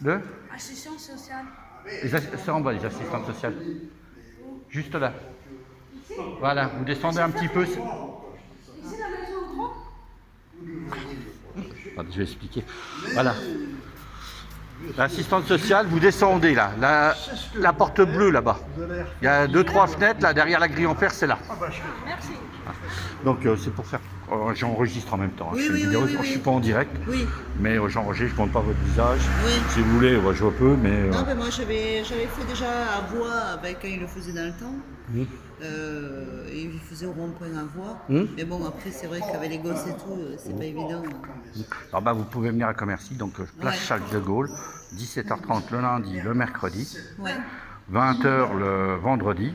De Assistance sociale. C'est en bas, les assistantes sociales. Juste là. Voilà, vous descendez un petit peu. Ici, la maison au grand. Je vais expliquer. Voilà. L'assistante sociale, vous descendez là, la porte bleue là-bas. Il y a 2-3 fenêtres là, derrière la grille en fer, c'est là. Merci. Donc c'est pour faire. J'enregistre en même temps. Oui, Je fais oui, une vidéo, oui, je oui. suis pas en direct, Oui. mais j'enregistre, je ne montre pas votre visage. Oui. Si vous voulez, je peux, mais. Non, mais moi j'avais fait déjà à voix avec quand il le faisait dans le temps. Il faisait au rond-point à voix. Mais bon, après, c'est vrai qu'avec les gosses et tout, c'est pas évident. Alors vous pouvez venir à Commercy, donc place Ouais. Charles de Gaulle, 17h30 le lundi, le mercredi. Ouais. 20h le vendredi,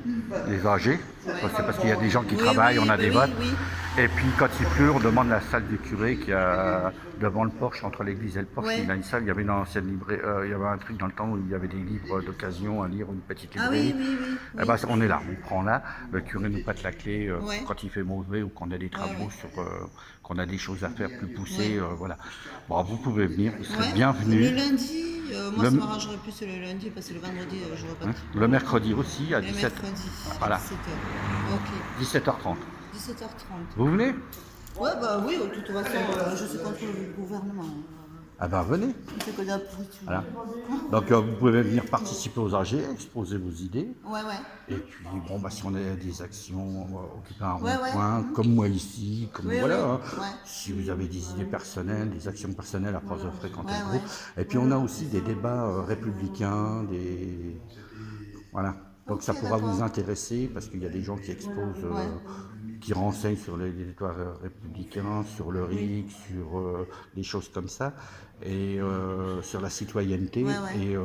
les âgés, c'est parce qu'il y a des gens qui Oui, travaillent, oui, on a bah des oui, votes. oui. Et puis quand il pleut, on demande la salle du curé qui a devant le porche, entre l'église et le porche, Ouais. il a une salle, il y avait une ancienne librairie, il y avait un truc dans le temps où il y avait des livres d'occasion à lire, une petite Ah librairie. oui, oui, oui. Eh ben, on est là, on prend là, le curé nous prête la clé Ouais. quand il fait mauvais ou qu'on a des travaux, ouais. qu'on a des choses à faire plus poussées, Ouais. voilà. Bon, vous pouvez venir, vous serez Ouais. bienvenus. Le lundi, moi Le- ça m'arrangerait plus le lundi parce que le vendredi, je vois pas. Hein, le mercredi aussi à Et le 17h. mercredi, Voilà. 17h. Ok. 17h30. 17h30. Vous venez? Ouais, bah oui, de toute façon, je suis contre le gouvernement. Ah ben venez. Il fait que de la pourriture. Voilà. Donc vous pouvez venir participer aux AG, exposer vos idées. Ouais, ouais. Et puis bon, bah, si on a des actions, occuper un Ouais, ouais. rond-point, comme moi ici, comme Oui, voilà. oui. Hein. Ouais. Si vous avez des idées personnelles, des actions personnelles à force de fréquenter Ouais, le groupe. Et puis on a aussi des débats républicains, des voilà. Donc ça Ok, pourra d'accord. vous intéresser parce qu'il y a des gens qui exposent, qui renseignent sur les territoires républicains, sur le RIC, sur des choses comme ça, et sur la citoyenneté. Ouais, ouais. Et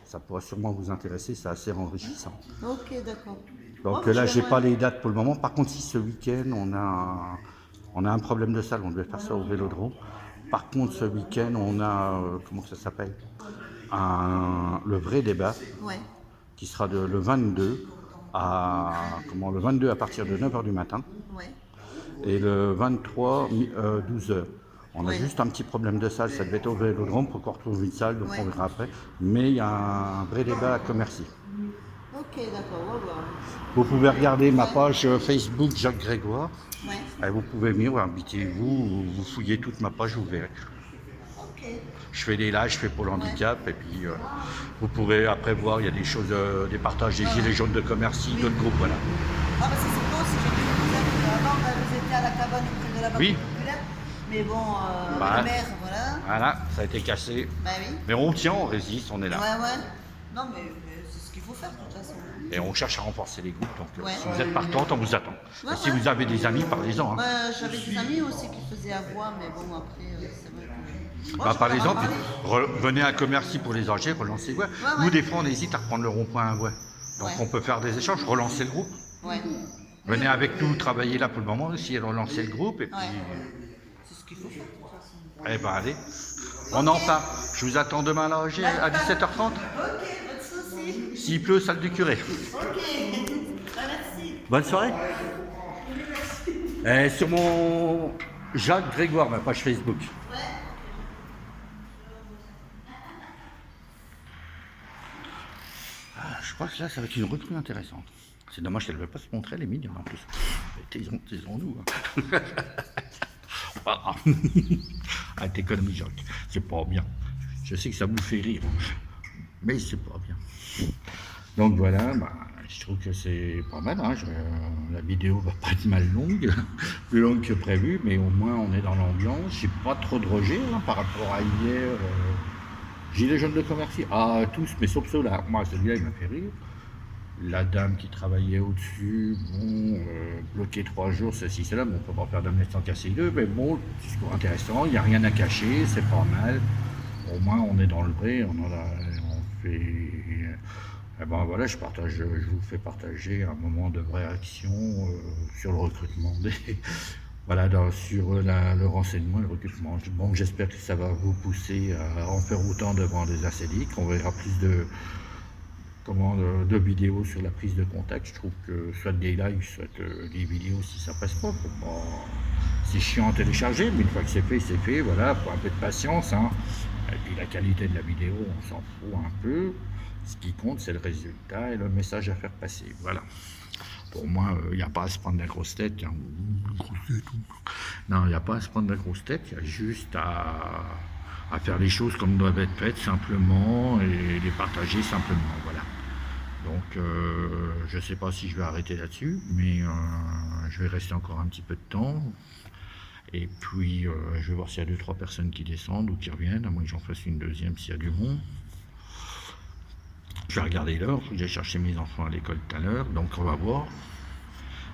ça pourra sûrement vous intéresser, c'est assez enrichissant. Ok, d'accord. Donc Oh, là, je j'ai vais pas voir. les dates pour le moment. Par contre, si ce week-end, on a un problème de salle, on devait faire ça au Vélodrome. Par contre, ce week-end, on a, comment ça s'appelle, le vrai débat, Ouais. qui sera le 22 le 22 à partir de 9h du matin Ouais. et le 23 12h. On a Ouais. juste un petit problème de salle, ça devait être au Vélodrome pour qu'on retrouve une salle, donc Ouais. on verra après. Mais il y a un vrai débat à Commercy. Ok, d'accord, on va voir. Vous pouvez regarder ma page Facebook Jacques Grégoire. Ouais. Et vous pouvez venir, invitez-vous, vous fouillez toute ma page, vous verrez. Ok. Je fais des lives, je fais Pôle handicap, et puis vous pourrez après voir, il y a des choses, des partages des gilets jaunes de Commercy, d'autres groupes, voilà. Ah, bah ça c'est bon, si j'ai vu que vous êtes avant, vous étiez à la cabane près de la banque Oui. populaire. Mais bon, Bah. la mer, voilà. Voilà, ça a été cassé. Bah oui. Mais on tient, on résiste, on est là. Ouais, ouais. Non, mais c'est ce qu'il faut faire de toute façon. Et on cherche à renforcer les groupes, donc Ouais. si vous êtes partante, on vous attend. Ouais, et si ouais. vous avez des amis, parlez-en. Hein. Bah, j'avais des amis aussi qui faisaient à voix, mais bon, après, c'est vrai que. Bon, Bah, je par vais leur en exemple, parler. venez à Commercy pour les âgés, relancez ouais. Nous, ouais. des fois, on hésite à reprendre le rond-point à Voie. Donc Ouais. on peut faire des échanges, relancer le groupe. Ouais. Venez avec nous travailler là pour le moment, essayer de relancer le groupe, et puis... C'est ce qu'il faut faire de toute façon. Eh ben allez, on en parle. Je vous attends demain là à 17h30. Ok, pas de soucis. S'il pleut, salle du curé. Ok. Bah, merci. Bonne soirée. Et sur mon Jacques Grégoire, ma page Facebook. Je crois que là, ça va être une recrue intéressante. C'est dommage qu'elle ne veut pas se montrer, elle est mignonne en plus. Taisons-nous. Hein. Ah, t'économies, Jacques. C'est pas bien. Je sais que ça vous fait rire, mais c'est pas bien. Donc voilà, bah, je trouve que c'est pas mal. Hein. La vidéo va pas être mal longue, plus longue que prévu, mais au moins on est dans l'ambiance. J'ai pas trop de rejet hein, par rapport à hier. Gilets jaunes de Commercy. Ah, tous, mais sauf ceux-là. Moi, celui-là, il m'a fait rire. La dame qui travaillait au-dessus, bon, bloqué 3 jours, ceci, cela, bon, on peut pas faire d'amnistie sans casser deux, mais bon, discours intéressant, il n'y a rien à cacher, c'est pas mal. Au moins, on est dans le vrai, on fait. Eh ben voilà, je vous fais partager un moment de vraie action sur le recrutement voilà, sur le renseignement et le recrutement. Bon, j'espère que ça va vous pousser à en faire autant devant des ACDIC. On verra plus de vidéos sur la prise de contact. Je trouve que soit des lives, soit des vidéos si ça passe pas. C'est chiant à télécharger, mais une fois que c'est fait, voilà, faut un peu de patience. Hein. Et puis la qualité de la vidéo, on s'en fout un peu. Ce qui compte, c'est le résultat et le message à faire passer. Voilà. Pour moi, il n'y a pas à se prendre la grosse tête. Hein. Non, il n'y a pas à se prendre la grosse tête, il y a juste à à faire les choses comme doivent être faites simplement et les partager simplement. Voilà. Donc je ne sais pas si je vais arrêter là-dessus, mais je vais rester encore un petit peu de temps. Et puis je vais voir s'il y a 2-3 personnes qui descendent ou qui reviennent, à moins que j'en fasse une deuxième s'il y a du monde. Je vais regarder l'heure, j'ai cherché mes enfants à l'école tout à l'heure, donc on va voir.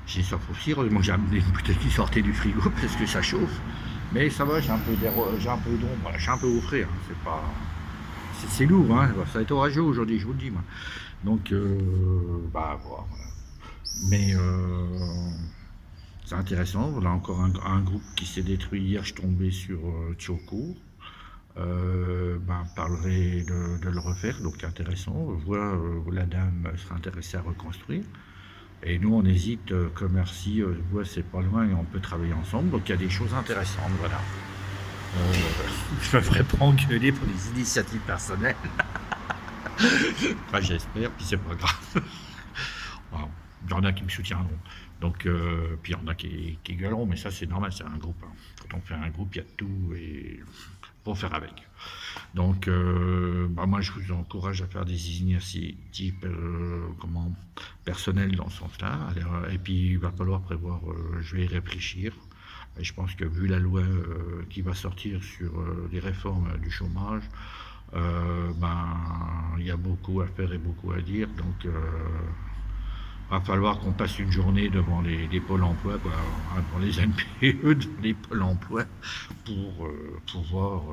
J'ai soif aussi, heureusement que j'ai amené une bouteille qui sortait du frigo parce que ça chauffe. Mais ça va, j'ai un peu d'ombre, voilà, j'ai un peu au frais, hein, c'est pas... C'est lourd, hein, ça va être orageux aujourd'hui, je vous le dis moi. Donc, bah voilà. Mais c'est intéressant, voilà encore un groupe qui s'est détruit hier, je suis tombé sur Tchoko. Parlerai de le refaire, donc intéressant. Vois la dame sera intéressée à reconstruire. Et nous, on hésite, comme Merci, c'est pas loin et on peut travailler ensemble. Donc il y a des choses intéressantes, voilà. Je me ferai pas engueuler pour les initiatives personnelles. Enfin, j'espère, puis c'est pas grave. Wow. Il y en a qui me soutiendront. Donc, puis il y en a qui gueuleront, mais ça c'est normal, c'est un groupe. Hein. Quand on fait un groupe, il y a tout et pour faire avec. Donc, moi je vous encourage à faire des initiatives personnelles dans ce sens-là. Et puis il va falloir prévoir, je vais y réfléchir. Et je pense que vu la loi qui va sortir sur les réformes du chômage, il y a beaucoup à faire et beaucoup à dire. Donc va falloir qu'on passe une journée devant les pôles emploi, devant les NPE, devant les pôles emploi, pour pouvoir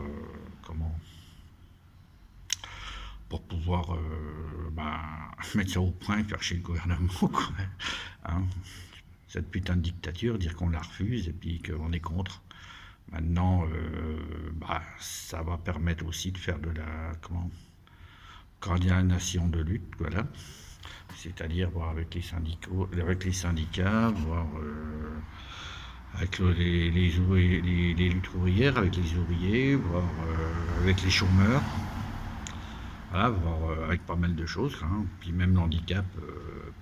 mettre ça au point et faire chez le gouvernement, quoi. Hein, cette putain de dictature, dire qu'on la refuse et puis qu'on est contre. Maintenant, ça va permettre aussi de faire de la coordination de lutte, voilà. C'est-à-dire voir avec les syndicats, voir avec les luttes ouvrières, avec les ouvriers, voir avec les chômeurs, voilà, voir avec pas mal de choses. Hein. Puis même l'handicap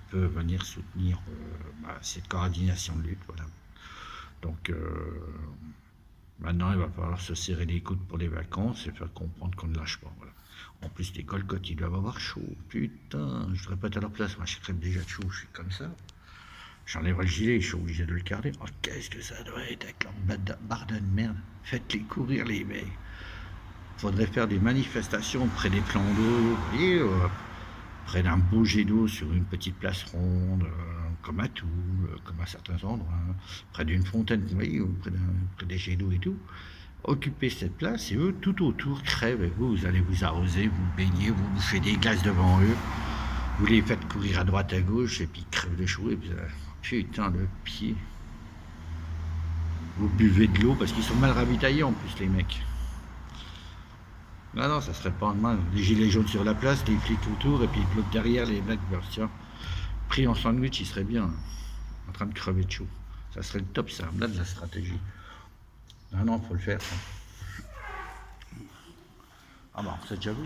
peut venir soutenir cette coordination de lutte, voilà. Donc maintenant, il va falloir se serrer les coudes pour les vacances et faire comprendre qu'on ne lâche pas, voilà. En plus, les colcottes, ils doivent avoir chaud. Putain, je ne voudrais pas être à leur place. Moi, je serais déjà chaud, je suis comme ça. J'enlèverai le gilet, je suis obligé de le garder. Oh, qu'est-ce que ça doit être avec leur barre de merde. Faites-les courir, les mecs. Faudrait faire des manifestations près des plans d'eau, vous voyez, près d'un beau jet d'eau sur une petite place ronde, comme à Toul, comme à certains endroits, hein, près d'une fontaine, vous voyez, près des jets d'eau et tout. Occupez cette place et eux, tout autour, crèvent. Et vous allez vous arroser, vous baignez, vous bouffez des glaces devant eux. Vous les faites courir à droite, à gauche, et puis ils crèvent de chaud. Et puis, putain, le pied. Vous buvez de l'eau parce qu'ils sont mal ravitaillés en plus, les mecs. Non, ça serait pas en main. Les gilets jaunes sur la place, les flics autour, et puis l'autre derrière, les mecs, tiens, pris en sandwich, ils seraient bien, en train de crever de chaud. Ça serait le top, ça, là, de la stratégie. Non, faut le faire. Ça. Ah c'est déjà vous.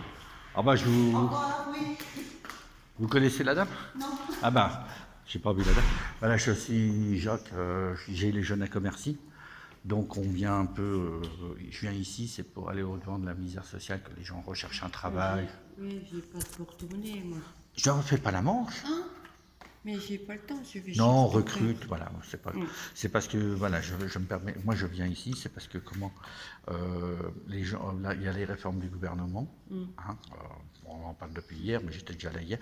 Je vous... Oui. Vous connaissez la dame? Non. J'ai pas vu la dame. Voilà, je suis Jacques, j'ai les jeunes à Commercy. Donc on vient un peu... je viens ici, c'est pour aller au-devant de la misère sociale, que les gens recherchent un travail. Oui, j'ai pas de pour retourner, moi. Je ne refais pas la manche. Mais j'ai pas le temps, je vais. Non, on recrute, voilà, c'est pas. C'est parce que voilà, je me permets. Moi, je viens ici, c'est parce que les gens, là, il y a les réformes du gouvernement. Hein, on en parle depuis hier, mais j'étais déjà là hier.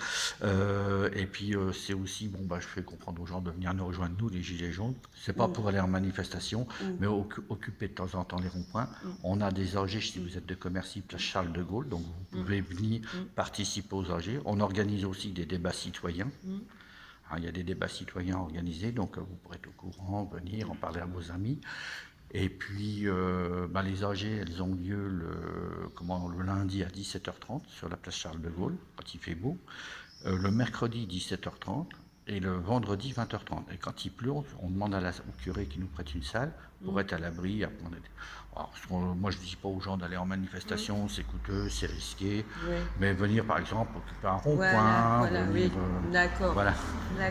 Et puis c'est aussi je fais comprendre aux gens de venir nous rejoindre, nous, les gilets jaunes. C'est pas pour aller en manifestation, mais occuper de temps en temps les ronds-points. On a des AG, si vous êtes de Commercy, place Charles de Gaulle, donc vous pouvez venir participer aux AG. On organise aussi des débats citoyens. Il y a des débats citoyens organisés, donc vous pourrez être au courant, venir, en parler à vos amis. Et puis, les AG, elles ont lieu le lundi à 17h30 sur la place Charles de Gaulle, quand il fait beau. Le mercredi, 17h30, et le vendredi, 20h30. Et quand il pleut, on demande au curé qui nous prête une salle pour être à l'abri. Alors, moi, je ne dis pas aux gens d'aller en manifestation, c'est coûteux, c'est risqué. Oui. Mais venir, par exemple, occuper un rond-point. D'accord. Voilà.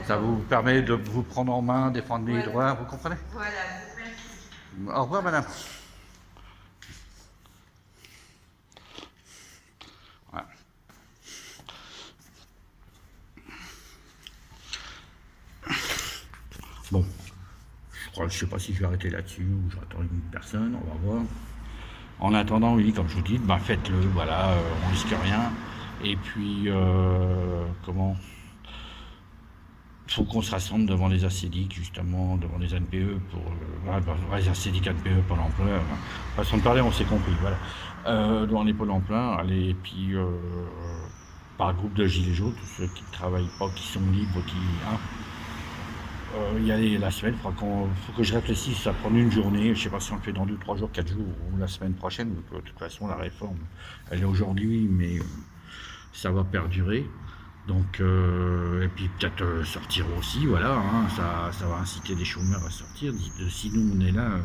Ça vous permet de vous prendre en main, défendre les droits, vous comprenez? Voilà. Au revoir, madame. je sais pas si je vais arrêter là-dessus ou j'attends une personne, on va voir. En attendant, oui, comme je vous dis, ben faites-le, voilà, on risque rien. Et puis, il faut qu'on se rassemble devant les ACDIC, justement, devant les NPE, les ACDIC, NPE, Pôle emploi, façon de parler, on s'est compris, voilà. Devant les Pôle emploi, allez, et puis, par groupe de gilets jaunes, tous ceux qui ne travaillent pas, qui sont libres, y aller la semaine, il faut que je réfléchisse, ça prend une journée, je ne sais pas si on le fait dans 2, 3 jours, 4 jours, ou la semaine prochaine, de toute façon, la réforme, elle est aujourd'hui, mais ça va perdurer. Donc, et puis peut-être sortir aussi, voilà, hein, ça va inciter les chômeurs à sortir. Si nous on est là,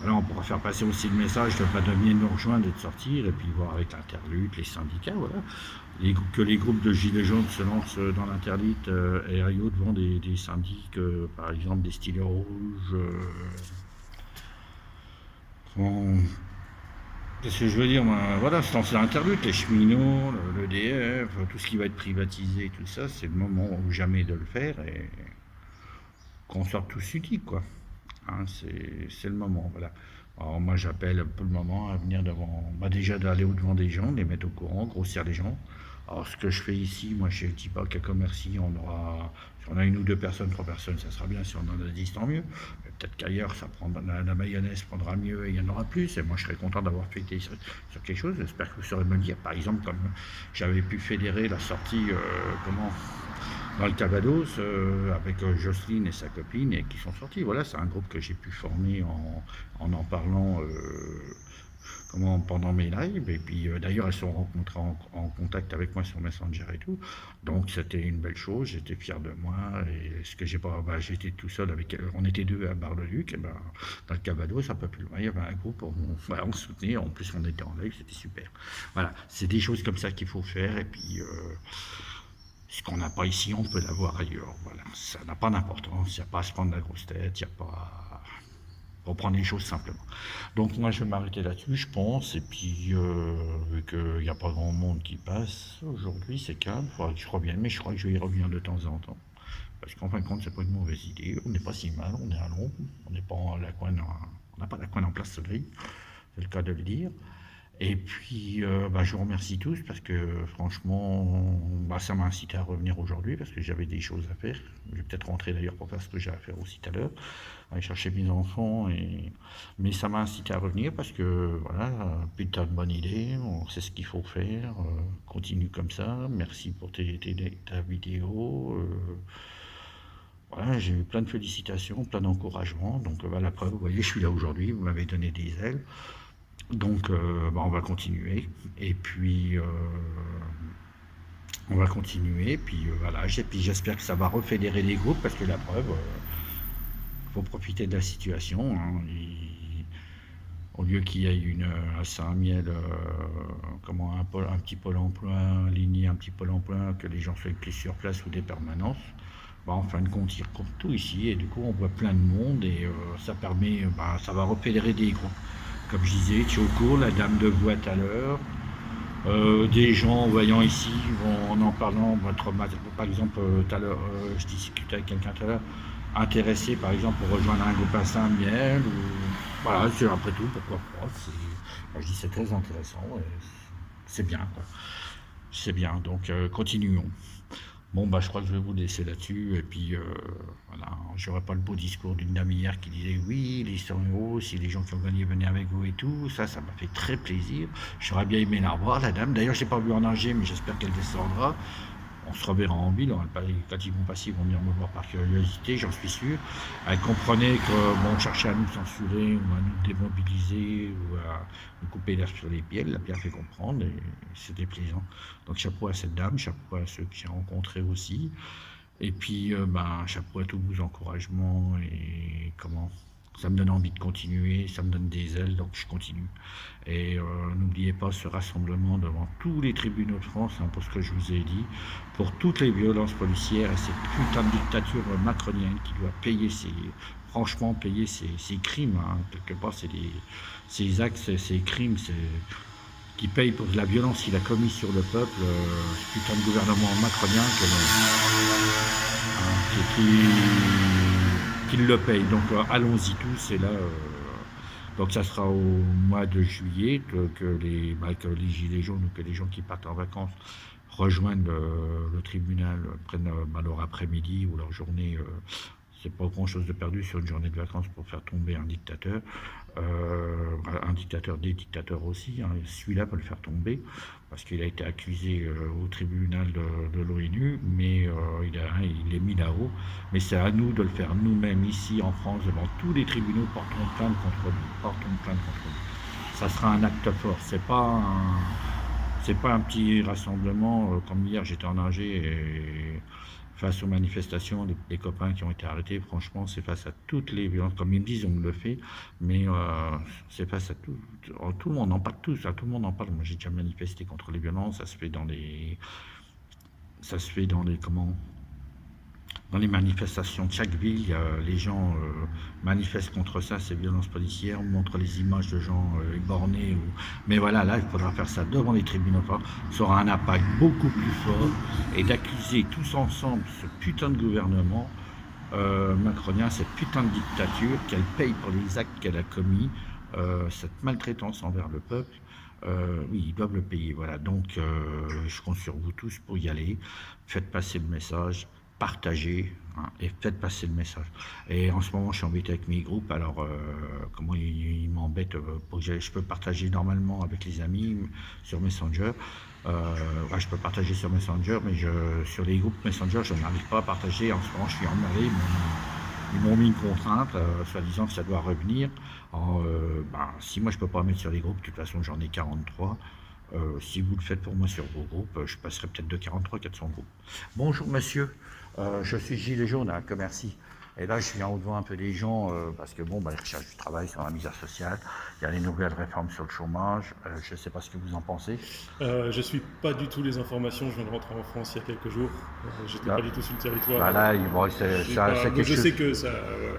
voilà, on pourra faire passer aussi le message de pas de venir nous rejoindre et de sortir, et puis voir avec l'interlutte, les syndicats, voilà. Que les groupes de gilets jaunes se lancent dans l'interlutte RIO devant des syndics, par exemple des stylets rouges. Qu'est-ce que je veux dire, moi, voilà, se lancer dans l'interlutte, les cheminots, l'EDF, tout ce qui va être privatisé, tout ça, c'est le moment ou jamais de le faire et qu'on sorte tous unis, quoi. Hein, c'est le moment, voilà. Alors moi j'appelle un peu le moment à venir devant, déjà d'aller au-devant des gens, les mettre au courant, grossir les gens. Alors ce que je fais ici, moi je ne dis pas qu'à commercie, si on a 1 ou 2 personnes, 3 personnes, ça sera bien, si on en a 10, tant mieux. Mais peut-être qu'ailleurs, la mayonnaise prendra mieux et il y en aura plus. Et moi je serais content d'avoir fédéré sur quelque chose. J'espère que vous saurez me le dire. Par exemple, comme j'avais pu fédérer la sortie, dans le Calvados, avec Jocelyne et sa copine, et qui sont sortis. Voilà, c'est un groupe que j'ai pu former en parlant pendant mes lives. Et puis d'ailleurs, elles sont rencontrées en contact avec moi sur Messenger et tout. Donc c'était une belle chose, j'étais fier de moi. Et ce que j'ai pas, j'étais tout seul avec elles. On était 2 à Bar-le-Duc, et dans le Calvados, un peu plus loin, il y avait un groupe, on se soutenait, en plus on était en live, c'était super. Voilà, c'est des choses comme ça qu'il faut faire. Et puis ce qu'on n'a pas ici, on peut l'avoir ailleurs. Voilà, ça n'a pas d'importance, il n'y a pas à se prendre la grosse tête, il n'y a pas à reprendre les choses simplement. Donc moi je vais m'arrêter là-dessus, je pense, et puis vu qu'il n'y a pas grand monde qui passe, aujourd'hui c'est calme, il faudra que je revienne, mais je crois que je vais y revenir de temps en temps. Parce qu'en fin de compte, c'est pas une mauvaise idée, on n'est pas si mal, on est à Londres, on n'est pas on n'a pas la coin en place soleil, c'est le cas de le dire. Et puis, je vous remercie tous parce que franchement, ça m'a incité à revenir aujourd'hui parce que j'avais des choses à faire. Je vais peut-être rentrer d'ailleurs pour faire ce que j'ai à faire aussi tout à l'heure, aller chercher mes enfants. Mais ça m'a incité à revenir parce que voilà, putain de bonne idée, on sait ce qu'il faut faire. Continue comme ça. Merci pour ta vidéo. Voilà, j'ai eu plein de félicitations, plein d'encouragements. Donc la preuve, vous voyez, je suis là aujourd'hui. Vous m'avez donné des ailes. Donc, on va continuer. Et puis, on va continuer. Puis, voilà. Et puis, j'espère que ça va refédérer les groupes parce que la preuve, il faut profiter de la situation. Hein, au lieu qu'il y ait à Saint-Miel, un petit pôle emploi, aligné un petit pôle emploi, que les gens soient plus sur place ou des permanences. En fin de compte, ils recoupent tout ici. Et du coup, on voit plein de monde. Et ça permet, ça va refédérer des groupes. Comme je disais, Tchoko, la dame de voix tout à l'heure, des gens voyant ici, en parlant, par exemple, tout à l'heure, je discutais avec quelqu'un tout à l'heure, intéressé par exemple pour rejoindre un groupe à Saint-Miel, voilà, c'est après tout, pourquoi pas, je dis c'est très intéressant, c'est bien, quoi. C'est bien, donc continuons. Bon, je crois que je vais vous laisser là-dessus, et puis voilà, j'aurai pas le beau discours d'une dame hier qui disait oui, les 100 €, si les gens qui ont gagné venaient avec vous et tout, ça m'a fait très plaisir. J'aurais bien aimé la revoir, la dame. D'ailleurs, je n'ai pas vu en nager, mais j'espère qu'elle descendra. On se reverra en ville, quand ils vont passer, ils vont venir me voir par curiosité, j'en suis sûr. Elle comprenait qu'on cherchait à nous censurer, ou à nous démobiliser, ou à nous couper l'air sur les pieds, elle l'a bien fait comprendre, et c'était plaisant. Donc chapeau à cette dame, chapeau à ceux que j'ai rencontrés aussi. Et puis, chapeau à tous vos encouragements, et ça me donne envie de continuer, ça me donne des ailes, donc je continue. Et n'oubliez pas ce rassemblement devant tous les tribunaux de France, pour ce que je vous ai dit, pour toutes les violences policières et cette putain de dictature macronienne qui doit payer ses crimes. Hein. Quelque part, c'est ces actes, ces crimes, qui paye pour la violence qu'il a commise sur le peuple, ce putain de gouvernement macronien qu'ils le payent. Donc allons-y tous, et là, donc ça sera au mois de juillet que les gilets jaunes ou que les gens qui partent en vacances rejoignent le tribunal, prennent leur après-midi ou leur journée. C'est pas grand-chose de perdu sur une journée de vacances pour faire tomber un dictateur. Des dictateurs aussi, hein. Celui-là peut le faire tomber parce qu'il a été accusé au tribunal de l'ONU, mais il est mis là-haut. Mais c'est à nous de le faire nous-mêmes ici en France, devant tous les tribunaux, portons plainte contre lui. Ça sera un acte fort. C'est pas un petit rassemblement comme hier. J'étais en Alger et face aux manifestations, les copains qui ont été arrêtés, franchement, c'est face à toutes les violences. Comme ils me disent, on le fait, mais c'est face à tout le monde en parle tous, tout le monde en parle. Moi, j'ai déjà manifesté contre les violences, ça se fait dans les dans les manifestations de chaque ville, les gens manifestent contre ça, ces violences policières, montrent les images de gens éborgnés. Mais voilà, là, il faudra faire ça devant les tribunaux. Ça aura un impact beaucoup plus fort, et d'accuser tous ensemble ce putain de gouvernement macronien, cette putain de dictature, qu'elle paye pour les actes qu'elle a commis, cette maltraitance envers le peuple. Oui, ils doivent le payer. Voilà. Donc, je compte sur vous tous pour y aller. Faites passer le message. Partagez, hein, et faites passer le message. Et en ce moment, je suis embêté avec mes groupes. Alors, comment ils m'embêtent pour que je peux partager normalement avec les amis sur Messenger. Je peux partager sur Messenger, mais sur les groupes Messenger, je n'arrive pas à partager. En ce moment, je suis emmerdé. Ils m'ont mis une contrainte, soi-disant que ça doit revenir. Si moi, je peux pas mettre sur les groupes, de toute façon, j'en ai 43. Si vous le faites pour moi sur vos groupes, je passerai peut-être de 43 à 400 groupes. Bonjour monsieur, je suis Gilet Jaune à Commercy. Et là, je viens au-devant un peu des gens, parce que bon, les recherches du travail sur la misère sociale, il y a les nouvelles réformes sur le chômage, je ne sais pas ce que vous en pensez. Je ne suis pas du tout les informations, je viens de rentrer en France il y a quelques jours, j'étais pas du tout sur le territoire. Je sais que ça...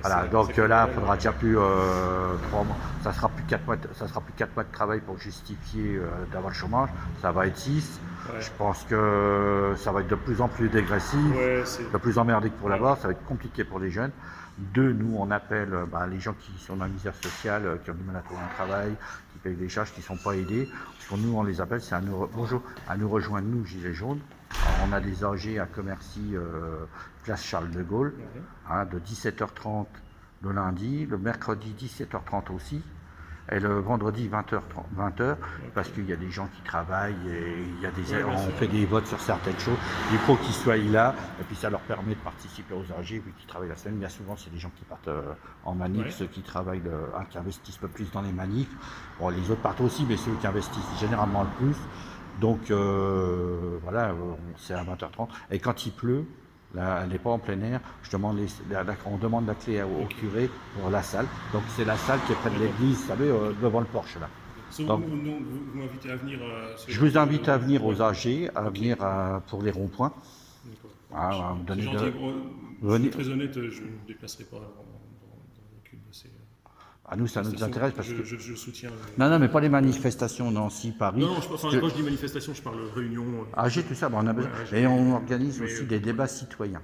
Voilà, donc là, il faudra déjà plus 3 mois, ça sera plus 4 mois, de travail pour justifier d'avoir le chômage, ça va être 6. Ouais. Je pense que ça va être de plus en plus dégressif, de plus en merdique pour l'avoir, ça va être compliqué pour les jeunes. Nous, on appelle les gens qui sont dans la misère sociale, qui ont du mal à trouver un travail, qui payent des charges, qui ne sont pas aidés. Parce que nous, on les appelle, c'est à nous rejoindre, nous, Gilets jaunes. Alors, on a des AG à Commercy, place Charles de Gaulle, de 17h30 le lundi, le mercredi 17h30 aussi. Et le vendredi 20h, parce qu'il y a des gens qui travaillent et on fait des votes sur certaines choses. Il faut qu'ils soient là, et puis ça leur permet de participer aux AG, vu qu'ils travaillent la semaine. Bien souvent, c'est des gens qui partent en manif, ceux qui travaillent, qui investissent le plus dans les manifs. Bon, les autres partent aussi, mais ceux qui investissent généralement le plus. Donc voilà, c'est à 20h30. Et quand il pleut, là, elle n'est pas en plein air. On demande la clé au curé pour la salle. Donc c'est la salle qui est près de l'église, vous savez, devant le porche là. Donc, vous m'invitez à venir je vous invite à venir aux AG, à venir pour les ronds-points. D'accord. Je suis très honnête, je ne me déplacerai pas dans aucune de ces... nous, ça nous intéresse parce que... Je soutiens... Non, mais pas les manifestations Nancy, Paris. Non, quand je dis manifestation, je parle de réunion... AG, tout ça, on a besoin. Et on organise aussi des débats citoyens.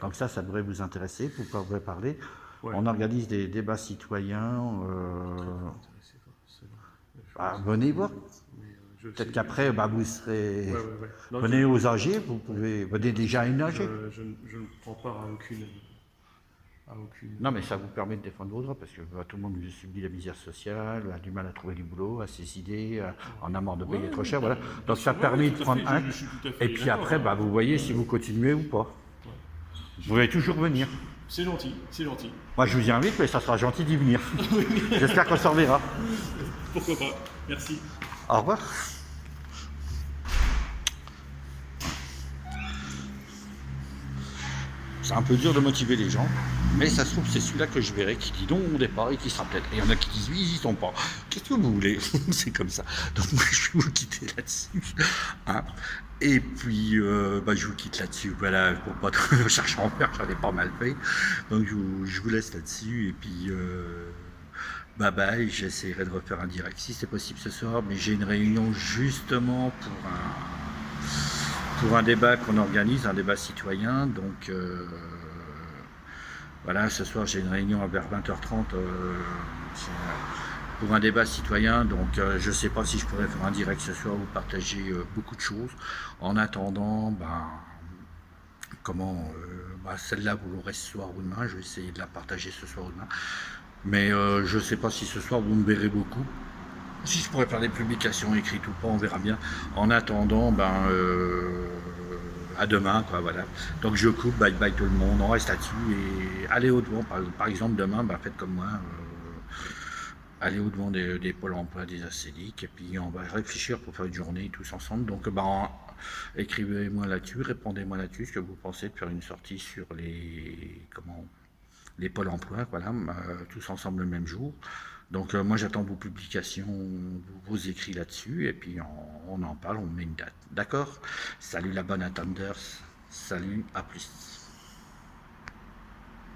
Donc ça devrait vous intéresser, vous pourrez parler. Ouais. On organise des débats citoyens. Venez voir. Peut-être qu'après, vous serez... Non, venez aux AG, vous pouvez... Venez déjà à une AG. Je ne prends part à aucune... Non, mais ça vous permet de défendre vos droits, parce que tout le monde subit la misère sociale, a du mal à trouver du boulot, à ses idées, en a marre de payer trop cher, voilà. Donc ça permet de prendre acte, et puis après, vous voyez si vous continuez ou pas. Vous pouvez toujours venir. C'est gentil, c'est gentil. Moi, je vous y invite, mais ça sera gentil d'y venir. J'espère qu'on s'en reverra. Pourquoi pas. Merci. Au revoir. C'est un peu dur de motiver les gens, mais ça se trouve c'est celui-là que je verrai qui dit non au départ et qui sera peut-être. Et il y en a qui disent oui, ils y sont pas. Qu'est-ce que vous voulez? C'est comme ça. Donc je vais vous quitter là-dessus. Et puis je vous quitte là-dessus. Voilà, pour pas trop chercher en faire, j'en ai pas mal fait. Donc je vous laisse là-dessus et puis bye bye. J'essaierai de refaire un direct si c'est possible ce soir, mais j'ai une réunion justement pour un débat qu'on organise, un débat citoyen, donc Voilà, ce soir j'ai une réunion vers 20h30 pour un débat citoyen, donc je ne sais pas si je pourrais faire un direct ce soir ou partager beaucoup de choses. En attendant, celle-là vous l'aurez ce soir ou demain, je vais essayer de la partager ce soir ou demain. Mais je ne sais pas si ce soir vous me verrez beaucoup. Si je pourrais faire des publications écrites ou pas, on verra bien. En attendant, à demain, quoi, voilà. Donc je coupe, bye bye tout le monde, on reste là-dessus et allez au-devant. Par exemple, demain, faites comme moi, allez au-devant des pôles emploi, des ACEDIC, et puis on va réfléchir pour faire une journée tous ensemble. Donc écrivez-moi là-dessus, répondez-moi là-dessus, ce que vous pensez de faire une sortie sur les pôles emploi, voilà, tous ensemble le même jour. Donc moi j'attends vos publications, vos écrits là-dessus, et puis on en parle, on met une date. D'accord? Salut la bonne attendeur, salut, à plus.